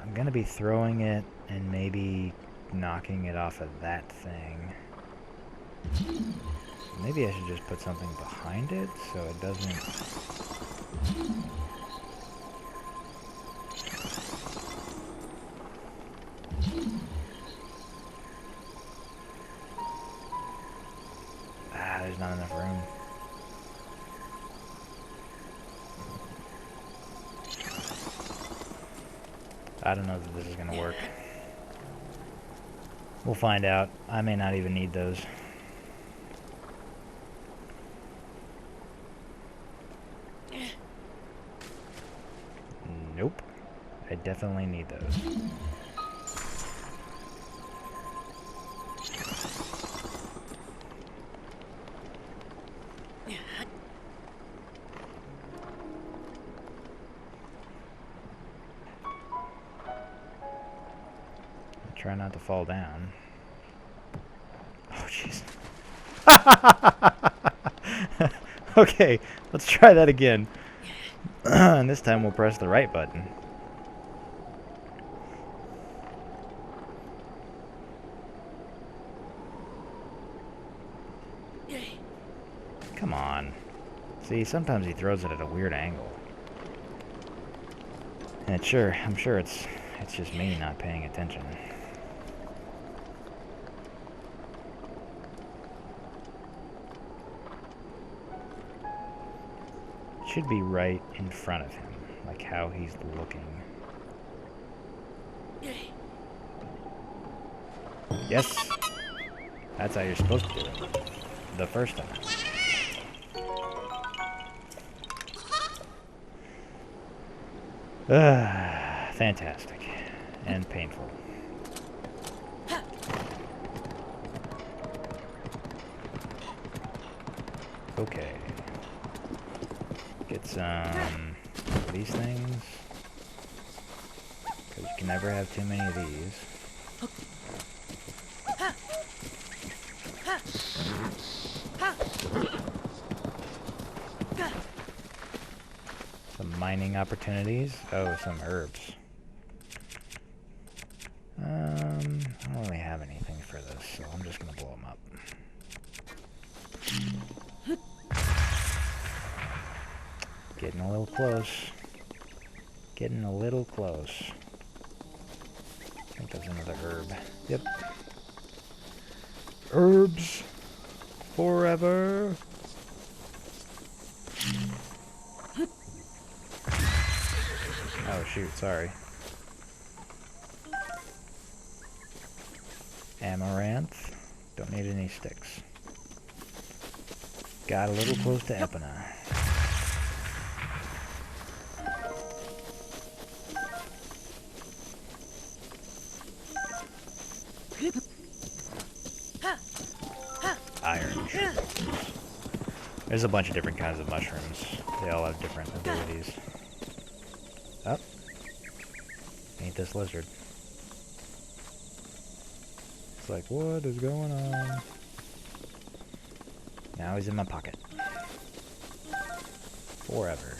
I'm gonna be throwing it and maybe knocking it off of that thing. Maybe I should just put something behind it so it doesn't... there's not enough room. I don't know that this is going to work. We'll find out. I may not even need those. Nope. I definitely need those. Try not to fall down. Oh, jeez. Okay, let's try that again. And this time we'll press the right button. Come on. See, sometimes he throws it at a weird angle. And I'm sure it's just me not paying attention. It should be right in front of him, like how he's looking. Yes! That's how you're supposed to do it. The first time. Fantastic. And painful. Okay. Get some of these things. Because you can never have too many of these. Some mining opportunities. Oh, some herbs. I don't really have anything for this, so I'm just gonna blow them up. Getting a little close. Getting a little close. I think there's another herb. Yep. Herbs forever. Oh shoot, sorry. Amaranth. Don't need any sticks. Got a little close to Epona. Iron shrooms. There's a bunch of different kinds of mushrooms. They all have different abilities. Oh. Ain't this lizard. It's like, what is going on? Now he's in my pocket. Forever.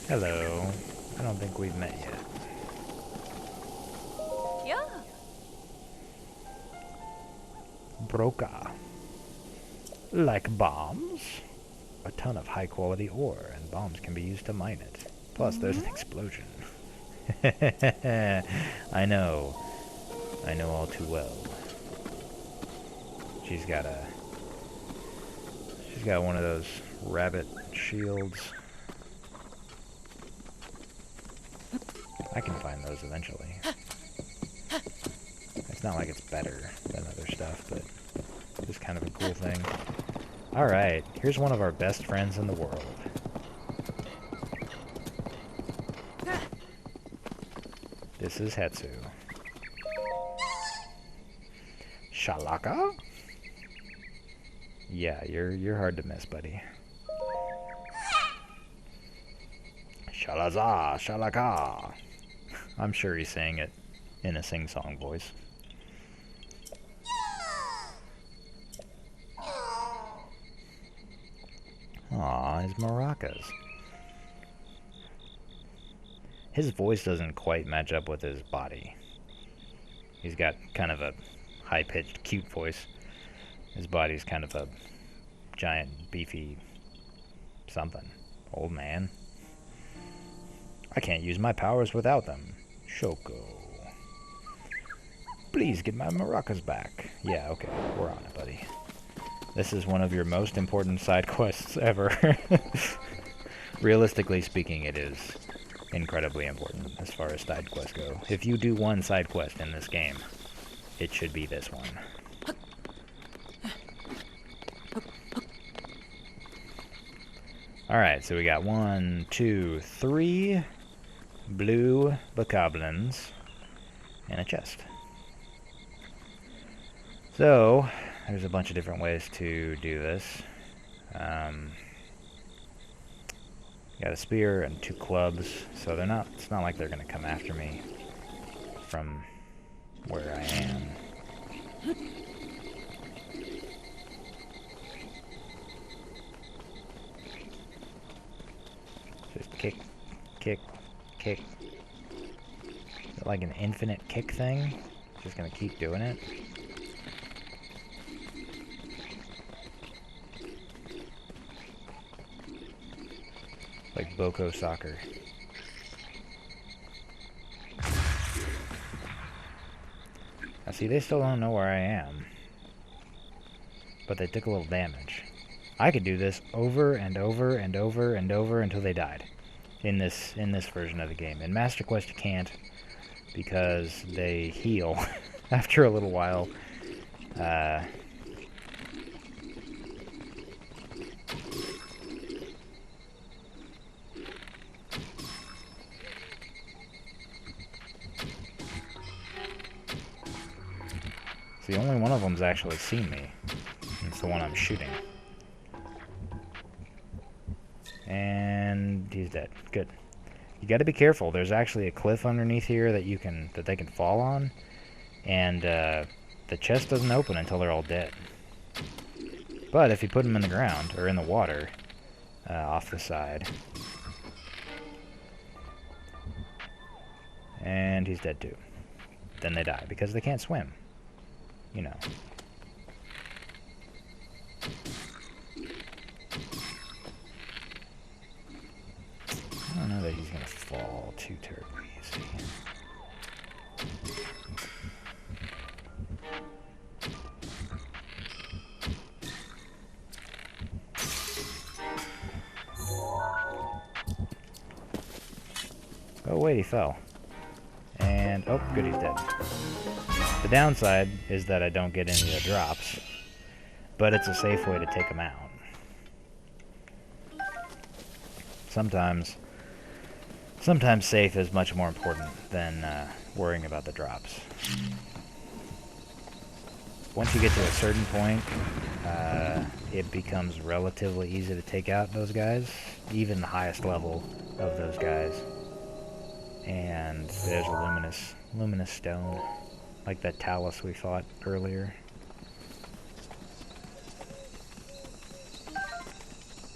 Hello. I don't think we've met yet. Yeah. Broca. Like bombs? A ton of high quality ore, and bombs can be used to mine it. Plus, there's an explosion. I know. I know all too well. She's got one of those rabbit shields. I can find those eventually. It's not like it's better than other stuff, but it's kind of a cool thing. Alright, here's one of our best friends in the world. This is Hetsu. Shalaka? Yeah, you're hard to miss, buddy. Shalaza, Shalaka. I'm sure he's saying it in a sing-song voice. Aw, his maracas. His voice doesn't quite match up with his body. He's got kind of a high-pitched, cute voice. His body's kind of a giant, beefy something. Old man. I can't use my powers without them. Shoko. Please get my maracas back. Yeah, okay, we're on it, buddy. This is one of your most important side quests ever. Realistically speaking, it is incredibly important as far as side quests go. If you do one side quest in this game, it should be this one. Alright, so we got 1, 2, 3 blue bokoblins and a chest. So, there's a bunch of different ways to do this. Got a spear and 2 clubs, so it's not like they're gonna come after me from where I am. Just kick, kick, kick. Is it like an infinite kick thing? Just gonna keep doing it. Like Boko soccer. Now see, they still don't know where I am. But they took a little damage. I could do this over and over and over and over until they died. In this version of the game. In Master Quest you can't, because they heal after a little while. See, only one of them's actually seen me. It's the one I'm shooting. And he's dead. Good. You got to be careful. There's actually a cliff underneath here that they can fall on, and the chest doesn't open until they're all dead. But if you put them in the ground or in the water, off the side, and he's dead too, then they die because they can't swim. You know. I don't know that he's gonna fall too terribly easy. Oh wait, he fell. And, oh, good, he's dead. The downside is that I don't get any of the drops, but it's a safe way to take them out. Sometimes safe is much more important than worrying about the drops. Once you get to a certain point, it becomes relatively easy to take out those guys, even the highest level of those guys. And there's a luminous stone, like that talus we fought earlier.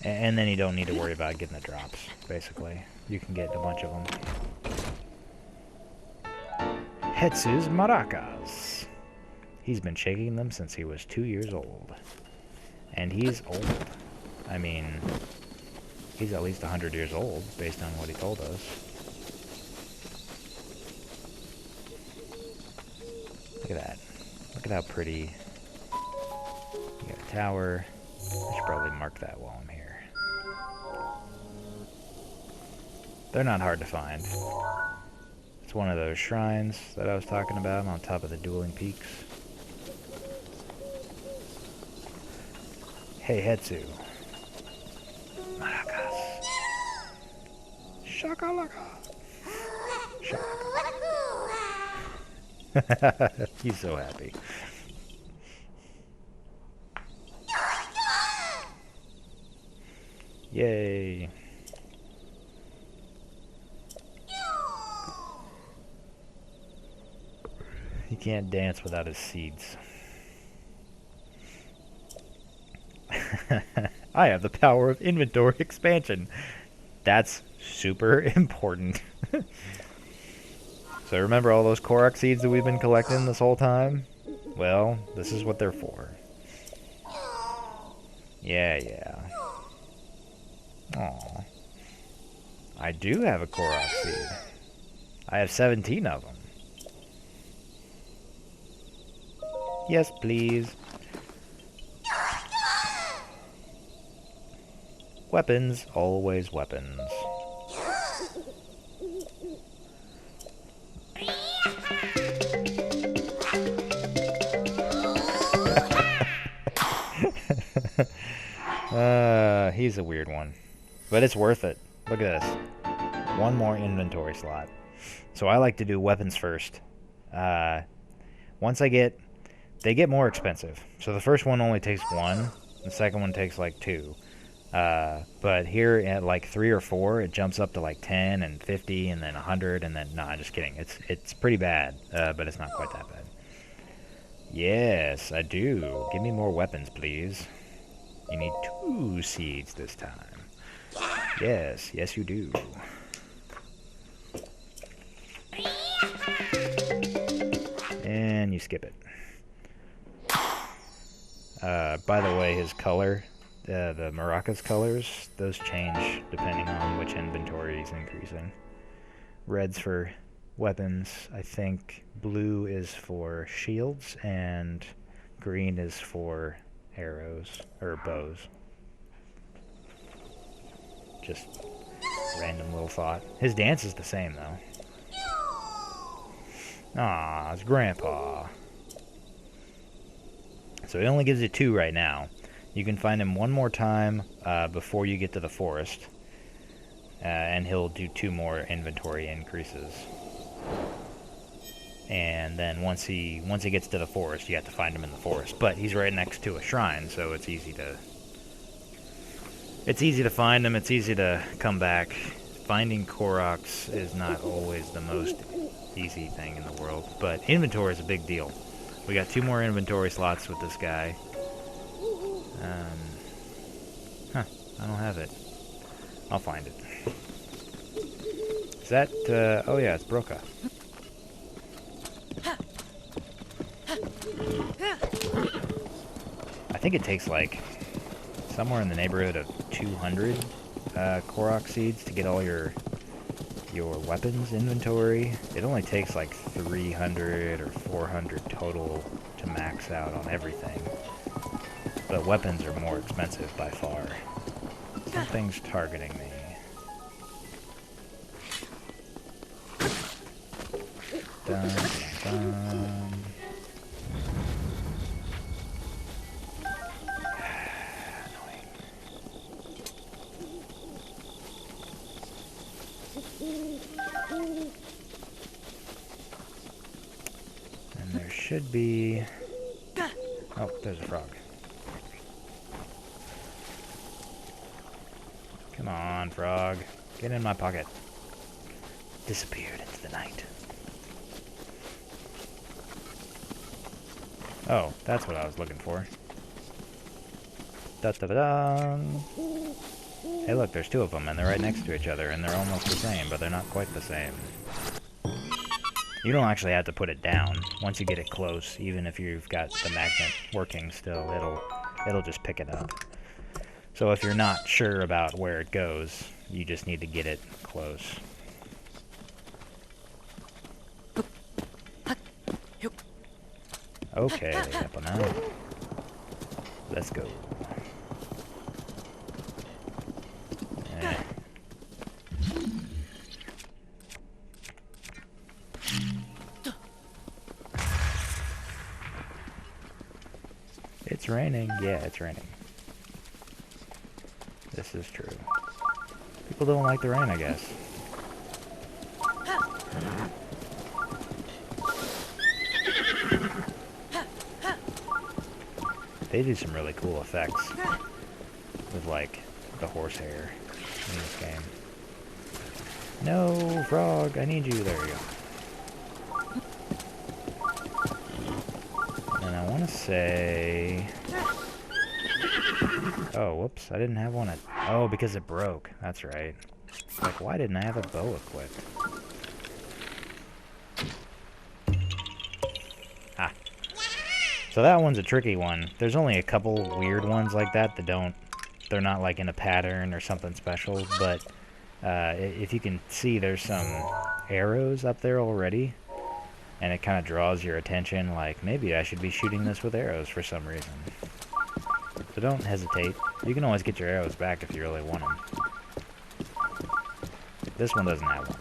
And then you don't need to worry about getting the drops, basically. You can get a bunch of them. Hetsu's maracas. He's been shaking them since he was 2 years old. And he's old. I mean, he's at least 100 years old, based on what he told us. Look at that. Look at how pretty. You got a tower. I should probably mark that while I'm here. They're not hard to find. It's one of those shrines that I was talking about on top of the dueling peaks. Hey, Hetsu. Maracas. Shakalaka. Shakalaka. He's so happy. Yay. He can't dance without his seeds. I have the power of inventory expansion. That's super important. So remember all those Korok seeds that we've been collecting this whole time? Well, this is what they're for. Yeah. Aw. I do have a Korok seed. I have 17 of them. Yes, please. Weapons, always weapons. He's a weird one. But it's worth it. Look at this. One more inventory slot. So I like to do weapons first. Once I get they get more expensive. So the first one only takes 1, the second one takes like 2. But here at like 3 or 4, it jumps up to like 10 and 50 and then 100 and then nah, just kidding. It's pretty bad, but it's not quite that bad. Yes, I do. Give me more weapons, please. You need 2 seeds this time. Yes, yes you do. And you skip it. By the way, his color, the Maracas colors, those change depending on which inventory he's increasing. Red's for weapons. I think blue is for shields, and green is for arrows, or bows. Just random little thought. His dance is the same, though. Aw, it's Grandpa. So he only gives you 2 right now. You can find him one more time before you get to the forest. And he'll do 2 more inventory increases. And then once he gets to the forest, you have to find him in the forest. But he's right next to a shrine, so it's easy to find him. It's easy to come back. Finding Koroks is not always the most easy thing in the world, but inventory is a big deal. We got 2 more inventory slots with this guy. I don't have it. I'll find it. Is that, oh yeah, it's Broca. I think it takes like somewhere in the neighborhood of 200 Korok seeds to get all your weapons inventory. It only takes like 300 or 400 total to max out on everything. But weapons are more expensive by far. Something's targeting me. Dun, dun, dun. And there should be... Oh, there's a frog. Come on, frog. Get in my pocket. Disappeared into the night. Oh, that's what I was looking for. Da-da-da-da! Hey look, there's 2 of them, and they're right next to each other, and they're almost the same, but they're not quite the same. You don't actually have to put it down. Once you get it close, even if you've got the magnet working still, it'll just pick it up. So if you're not sure about where it goes, you just need to get it close. Okay, up and out. Let's go. It's raining. Yeah, it's raining. This is true. People don't like the rain, I guess. They do some really cool effects with, like, the horsehair in this game. No, frog, I need you. There you go. And I want to say... Oh, whoops, I didn't have one. Oh, because it broke. That's right. Like, why didn't I have a bow equipped? Ah. So that one's a tricky one. There's only a couple weird ones like that they're not like in a pattern or something special, but if you can see, there's some arrows up there already, and it kind of draws your attention, like, maybe I should be shooting this with arrows for some reason. So don't hesitate. You can always get your arrows back if you really want them. This one doesn't have one.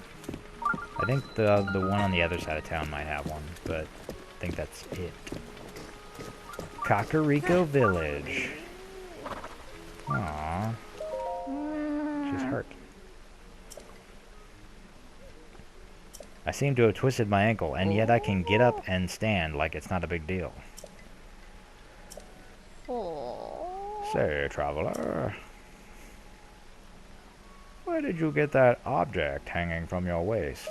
I think the one on the other side of town might have one, but I think that's it. Kakariko Village. Aww. She's hurt. I seem to have twisted my ankle, and yet I can get up and stand like it's not a big deal. Say, traveler, where did you get that object hanging from your waist?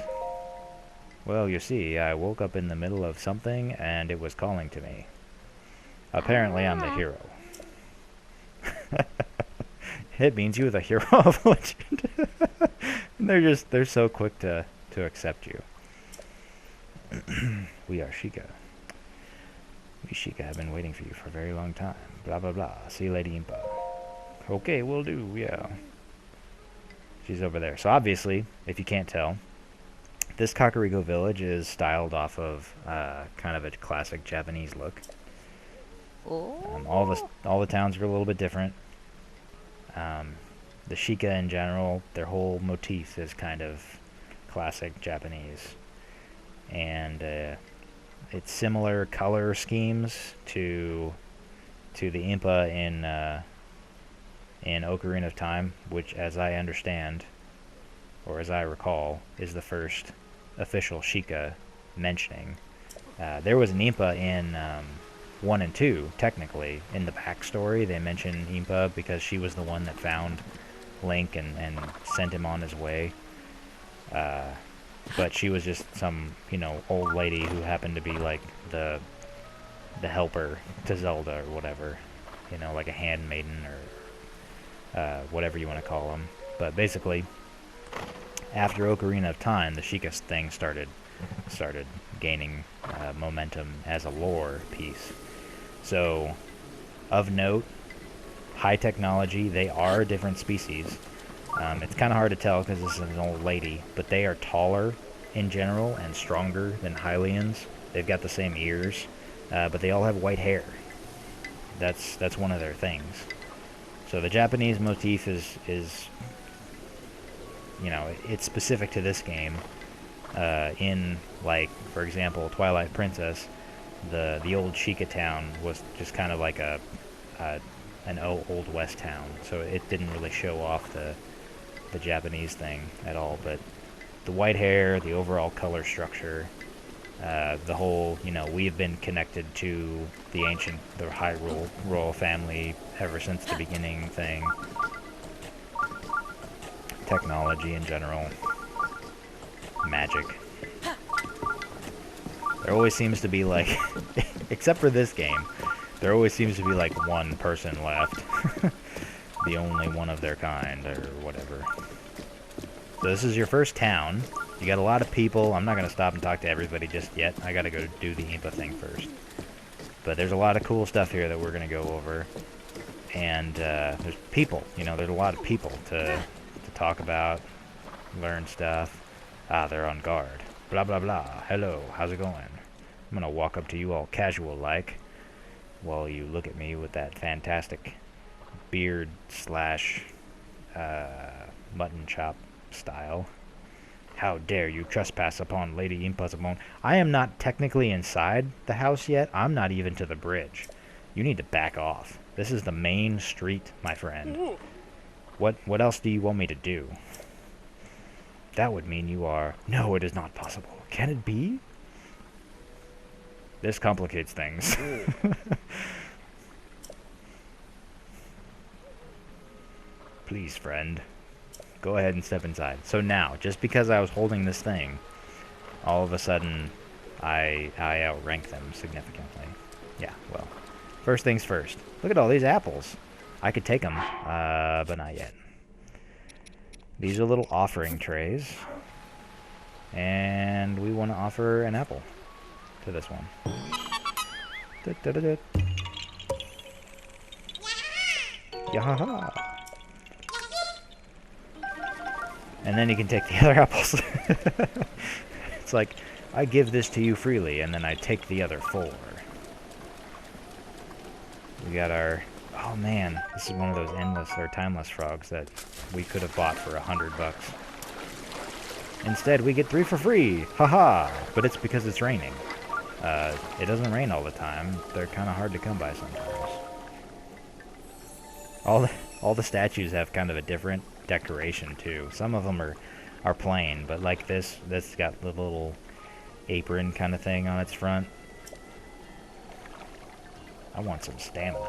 Well, you see, I woke up in the middle of something and it was calling to me. Apparently, I'm the hero. It means you're the hero of legend. And they're so quick to accept you. We are Sheikah. We Sheikah have been waiting for you for a very long time. Blah blah blah. See you, Lady Impa. Okay, will do, yeah. She's over there. So obviously, if you can't tell, this Kakariko village is styled off of kind of a classic Japanese look. All the towns are a little bit different. The Sheikah in general, their whole motif is kind of classic Japanese, and it's similar color schemes to the Impa in Ocarina of Time, which, as I understand, or as I recall, is the first official Sheikah mentioning. There was an Impa in 1 and 2, technically. In the backstory, they mention Impa because she was the one that found Link and sent him on his way. But she was just some, old lady who happened to be like the helper to Zelda or whatever. Like a handmaiden or whatever you want to call them. But basically, after Ocarina of Time, the Sheikah thing started gaining momentum as a lore piece. So, of note, high technology, they are different species. It's kind of hard to tell because this is an old lady, but they are taller in general and stronger than Hylians. They've got the same ears, but they all have white hair. That's one of their things. So the Japanese motif is it's specific to this game. In, like, for example, Twilight Princess, the old Sheikah town was just kind of like an old west town, so it didn't really show off the Japanese thing at all. But the white hair, the overall color structure, the whole, we've been connected to the Hyrule royal family ever since the beginning thing. Technology in general. Magic. There always seems to be like, except for this game, there always seems to be like one person left. The only one of their kind, or whatever. So this is your first town. You got a lot of people. I'm not going to stop and talk to everybody just yet. I got to go do the Impa thing first. But there's a lot of cool stuff here that we're going to go over. And there's people. There's a lot of people to talk about, learn stuff. They're on guard. Blah, blah, blah. Hello, how's it going? I'm going to walk up to you all casual-like while you look at me with that fantastic beard / mutton chop style. How dare you trespass upon Lady Impa's abode? I am not technically inside the house yet. I'm not even to the bridge. You need to back off. This is the main street, my friend. What else do you want me to do? That would mean you are... No, it is not possible. Can it be? This complicates things. Please, friend. Go ahead and step inside. So now, just because I was holding this thing, all of a sudden, I outrank them significantly. Yeah, well. First things first. Look at all these apples. I could take them, but not yet. These are little offering trays. And we want to offer an apple to this one. Yahaha! And then you can take the other apples. It's like, I give this to you freely, and then I take the other 4. We got our... Oh man, this is one of those endless or timeless frogs that we could have bought for $100. Instead, we get 3 for free. Haha! But it's because it's raining. It doesn't rain all the time. They're kind of hard to come by sometimes. All the statues have kind of a different decoration too. Some of them are plain, but like this got the little apron kind of thing on its front. I want some stamina.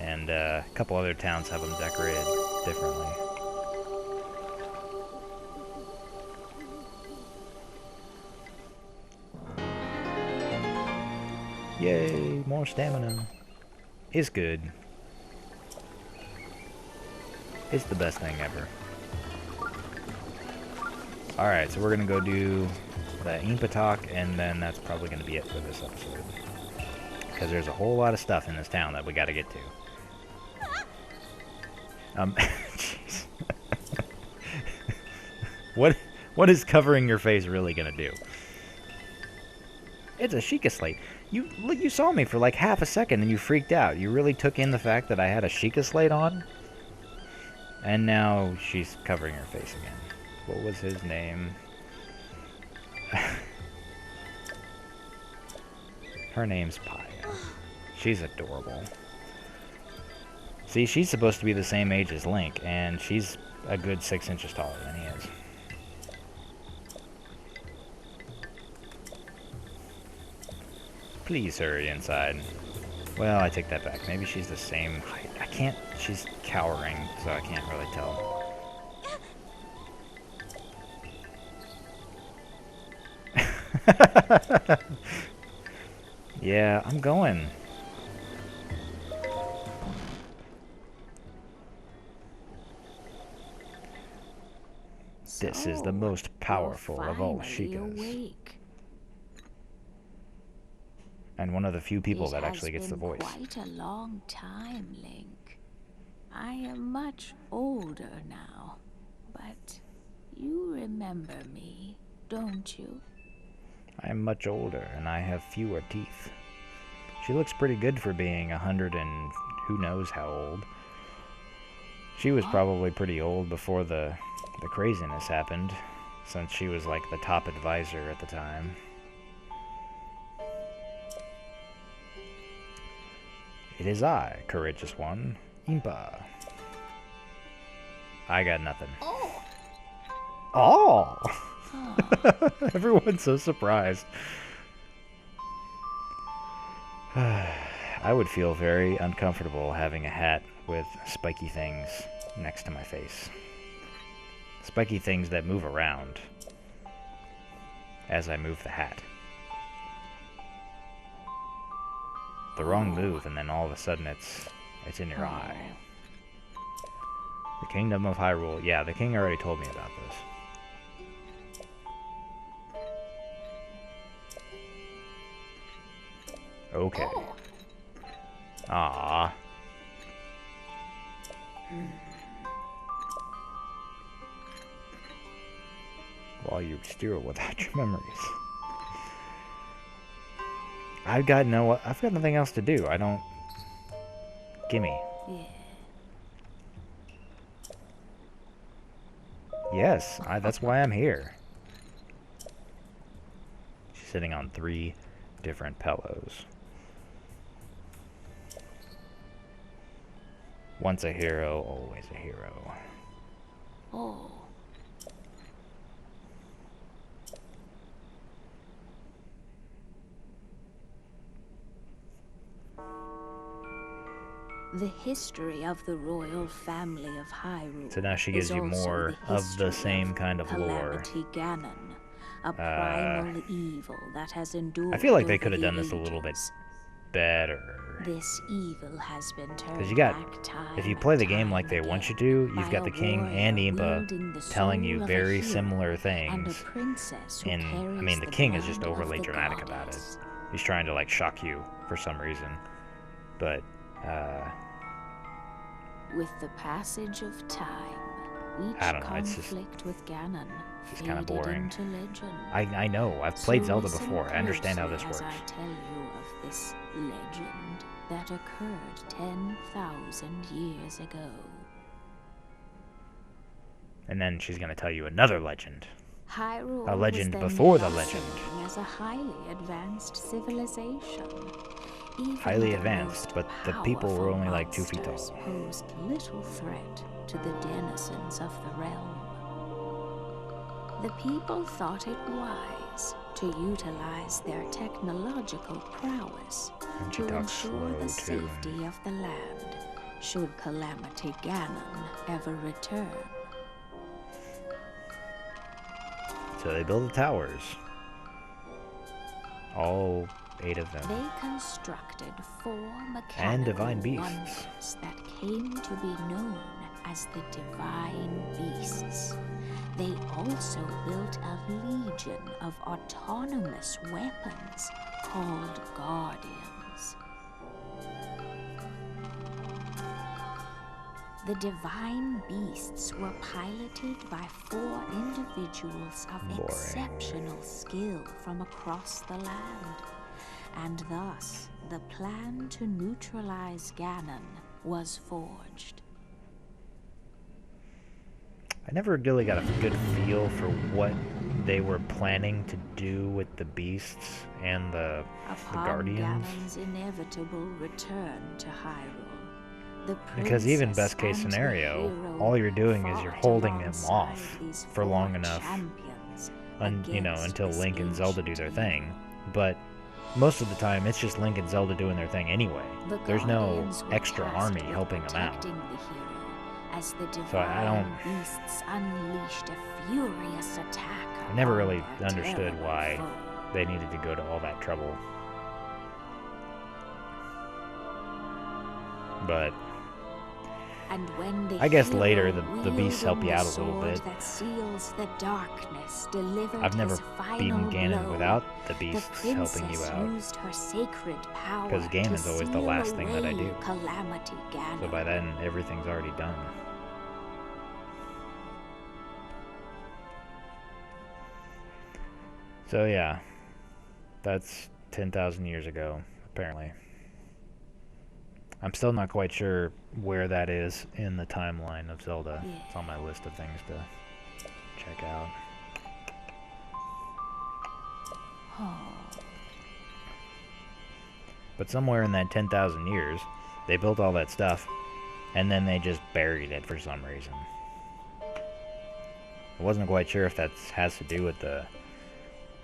and a couple other towns have them decorated differently. Yay, more stamina. It's good. It's the best thing ever. Alright, so we're gonna go do the Impa talk, and then that's probably gonna be it for this episode. Because there's a whole lot of stuff in this town that we gotta get to. Jeez. What is covering your face really gonna do? It's a Sheikah slate. You saw me for like half a second and you freaked out. You really took in the fact that I had a Sheikah slate on? And now she's covering her face again. What was his name? Her name's Paya. She's adorable. See, she's supposed to be the same age as Link, and she's a good 6 inches taller than he is. Please hurry inside. Well, I take that back. Maybe she's the same height. I can't... She's cowering, so I can't really tell. Yeah, I'm going. This is the most powerful of all Sheikahs. And one of the few people that actually gets the voice. Quite a long time, Link. I am much older now, but you remember me, don't you? I am much older, and I have fewer teeth. She looks pretty good for being 100 and who knows how old. She was probably pretty old before the craziness happened, since she was like the top advisor at the time. It is I, courageous one, Impa. I got nothing. Oh! Everyone's so surprised. I would feel very uncomfortable having a hat with spiky things next to my face. Spiky things that move around as I move the hat. The wrong move, and then all of a sudden it's in your eye. The Kingdom of Hyrule. Yeah, the king already told me about this. Okay. Ah. While you steal without your memories. I've got nothing else to do. I don't... Gimme. Yeah. Yes, that's why I'm here. She's sitting on 3 different pillows. Once a hero, always a hero. Oh. The history of the royal family of Hyrule. So now she gives you more of the same kind of lore. Ganon, a primal evil that has endured. I feel like they could have done this a little bit better. This evil has been turned. Because you got, if you play the game like they want you to, you've got the king and Impa telling you very similar things. And I mean, the king is just overly dramatic about it. He's trying to like shock you for some reason, but. With the passage of time, each I don't know, conflict with Ganon it's kind of boring. into legend. I know, I've played Zelda before. I understand how this As works. I tell you of this legend that occurred 10,000 years ago. And then she's going to tell you another legend. Hyrule A legend was then before the legend. seen as a highly advanced civilization. Even Highly the advanced, most but the people were only like 2 feet monsters tall. posed little threat to the denizens of the realm. The people thought it wise to utilize their technological prowess And she to talks ensure slow, the too. safety of the land. should Calamity Ganon ever return. So they build the towers. All 8 of them. They constructed 4 And divine mechanical beasts. wonders that came to be known as the Divine Beasts. They also built a legion of autonomous weapons called Guardians. The Divine Beasts were piloted by 4 individuals of Boring. exceptional skill from across the land. And thus, the plan to neutralize Ganon was forged. I never really got a good feel for what they were planning to do with the beasts and the Upon Guardians. Ganon's inevitable return to Hyrule, the Because even princess best case and the scenario, hero all you're doing is you're fought holding them alongside off these for 4 long enough, champions until against Link and this Zelda do ancient their evil. thing. But most of the time, it's just Link and Zelda doing their thing anyway. The There's no Guardians were extra tasked army with helping them out. protecting the hero as the So I divine don't- beasts unleashed a furious attack. I never upon really their understood terrible why foe. they needed to go to all that trouble. But And when the I guess hero later the beasts help you wielding out a the little sword bit. That seals the darkness, delivered I've never his final beaten Ganon blow. without the The beasts helping you princess out. used her sacred power 'Cause Ganon's to always the seal last thing that I away do. Calamity Ganon. So by then, everything's already done. So yeah, that's 10,000 years ago, apparently. I'm still not quite sure where that is in the timeline of Zelda. Yeah. It's on my list of things to check out. Oh, But somewhere in that 10,000 years, they built all that stuff, and then they just buried it for some reason. I wasn't quite sure if that has to do with the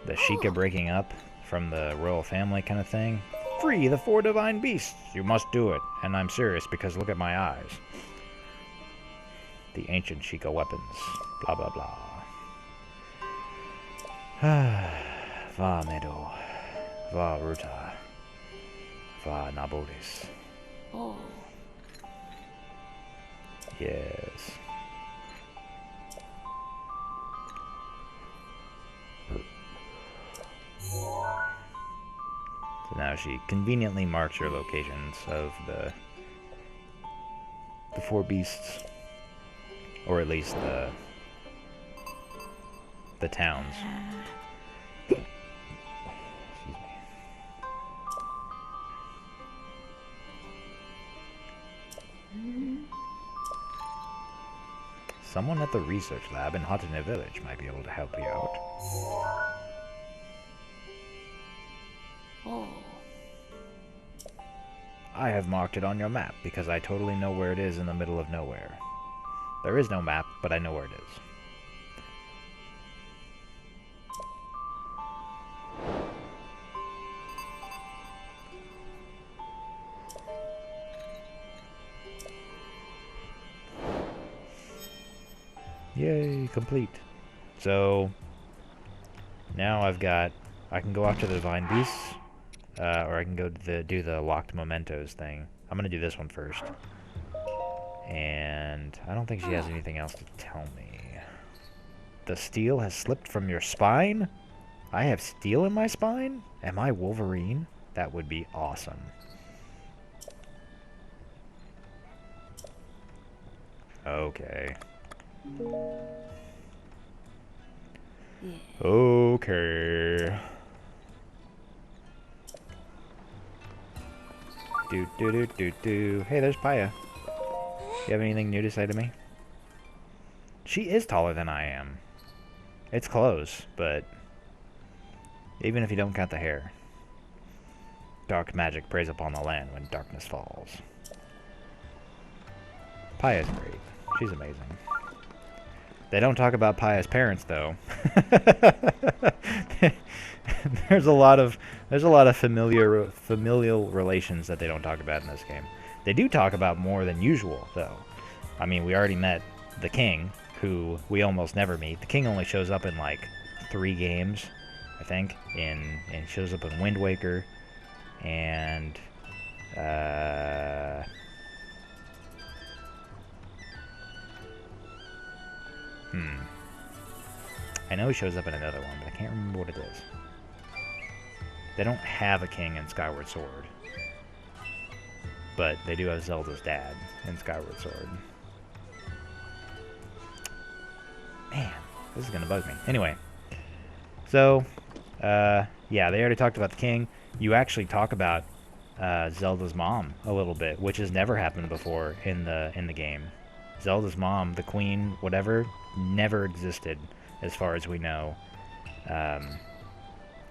Sheikah breaking up from the royal family kind of thing. Free the 4 divine beasts! You must do it. And I'm serious because look at my eyes. The ancient Sheikah weapons. Blah blah blah. Va Medo. Va Ruta. Va Naboris. oh, Yes. So now she conveniently marks her locations of the 4 beasts, or at least the towns. Excuse me. Someone at the research lab in Hatane Village might be able to help you out. oh. I have marked it on your map because I totally know where it is in the middle of nowhere. There is no map, but I know where it is. Yay, complete. So now I can go after the divine beasts, or I can go to do the locked mementos thing. I'm gonna do this one first. And I don't think she has anything else to tell me. The steel has slipped from your spine? I have steel in my spine? Am I Wolverine? That would be awesome. Okay. Yeah. Okay. Do. Hey, there's Paya. You have anything new to say to me? She is taller than I am. It's close, but even if you don't count the hair. Dark magic preys upon the land when darkness falls. Paya's great. She's amazing. They don't talk about Paya's parents, though. there's a lot of familial relations that they don't talk about in this game. They do talk about more than usual, though. I mean, we already met the king, who we almost never meet. The king only shows up in like 3 games, I think, and shows up in Wind Waker, and I know he shows up in another one, but I can't remember what it is. They don't have a king in Skyward Sword, but they do have Zelda's dad in Skyward Sword. Man, this is gonna bug me. Anyway, so yeah, they already talked about the king. You actually talk about Zelda's mom a little bit, which has never happened before in the game. Zelda's mom, the queen, whatever, never existed, as far as we know,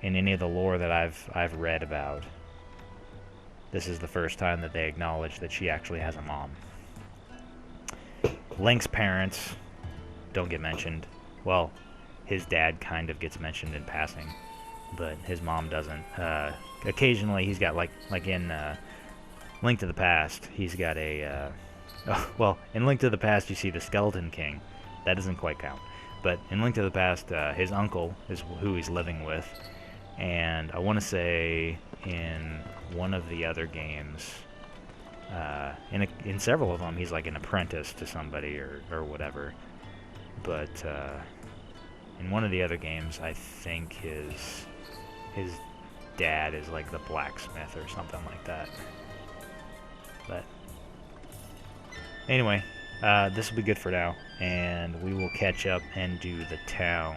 in any of the lore that I've read about. This is the first time that they acknowledge that she actually has a mom. Link's parents don't get mentioned. Well, his dad kind of gets mentioned in passing, but his mom doesn't. Occasionally, he's got like in Link to the Past, he's got a. Well, in Link to the Past, you see the Skeleton King. That doesn't quite count. But in Link to the Past, his uncle is who he's living with, and I want to say in one of the other games, in several of them, he's like an apprentice to somebody or whatever. But in one of the other games, I think his dad is like the blacksmith or something like that. But anyway, this will be good for now, and we will catch up and do the town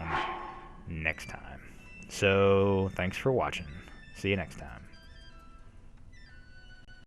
next time. So, thanks for watching. See you next time.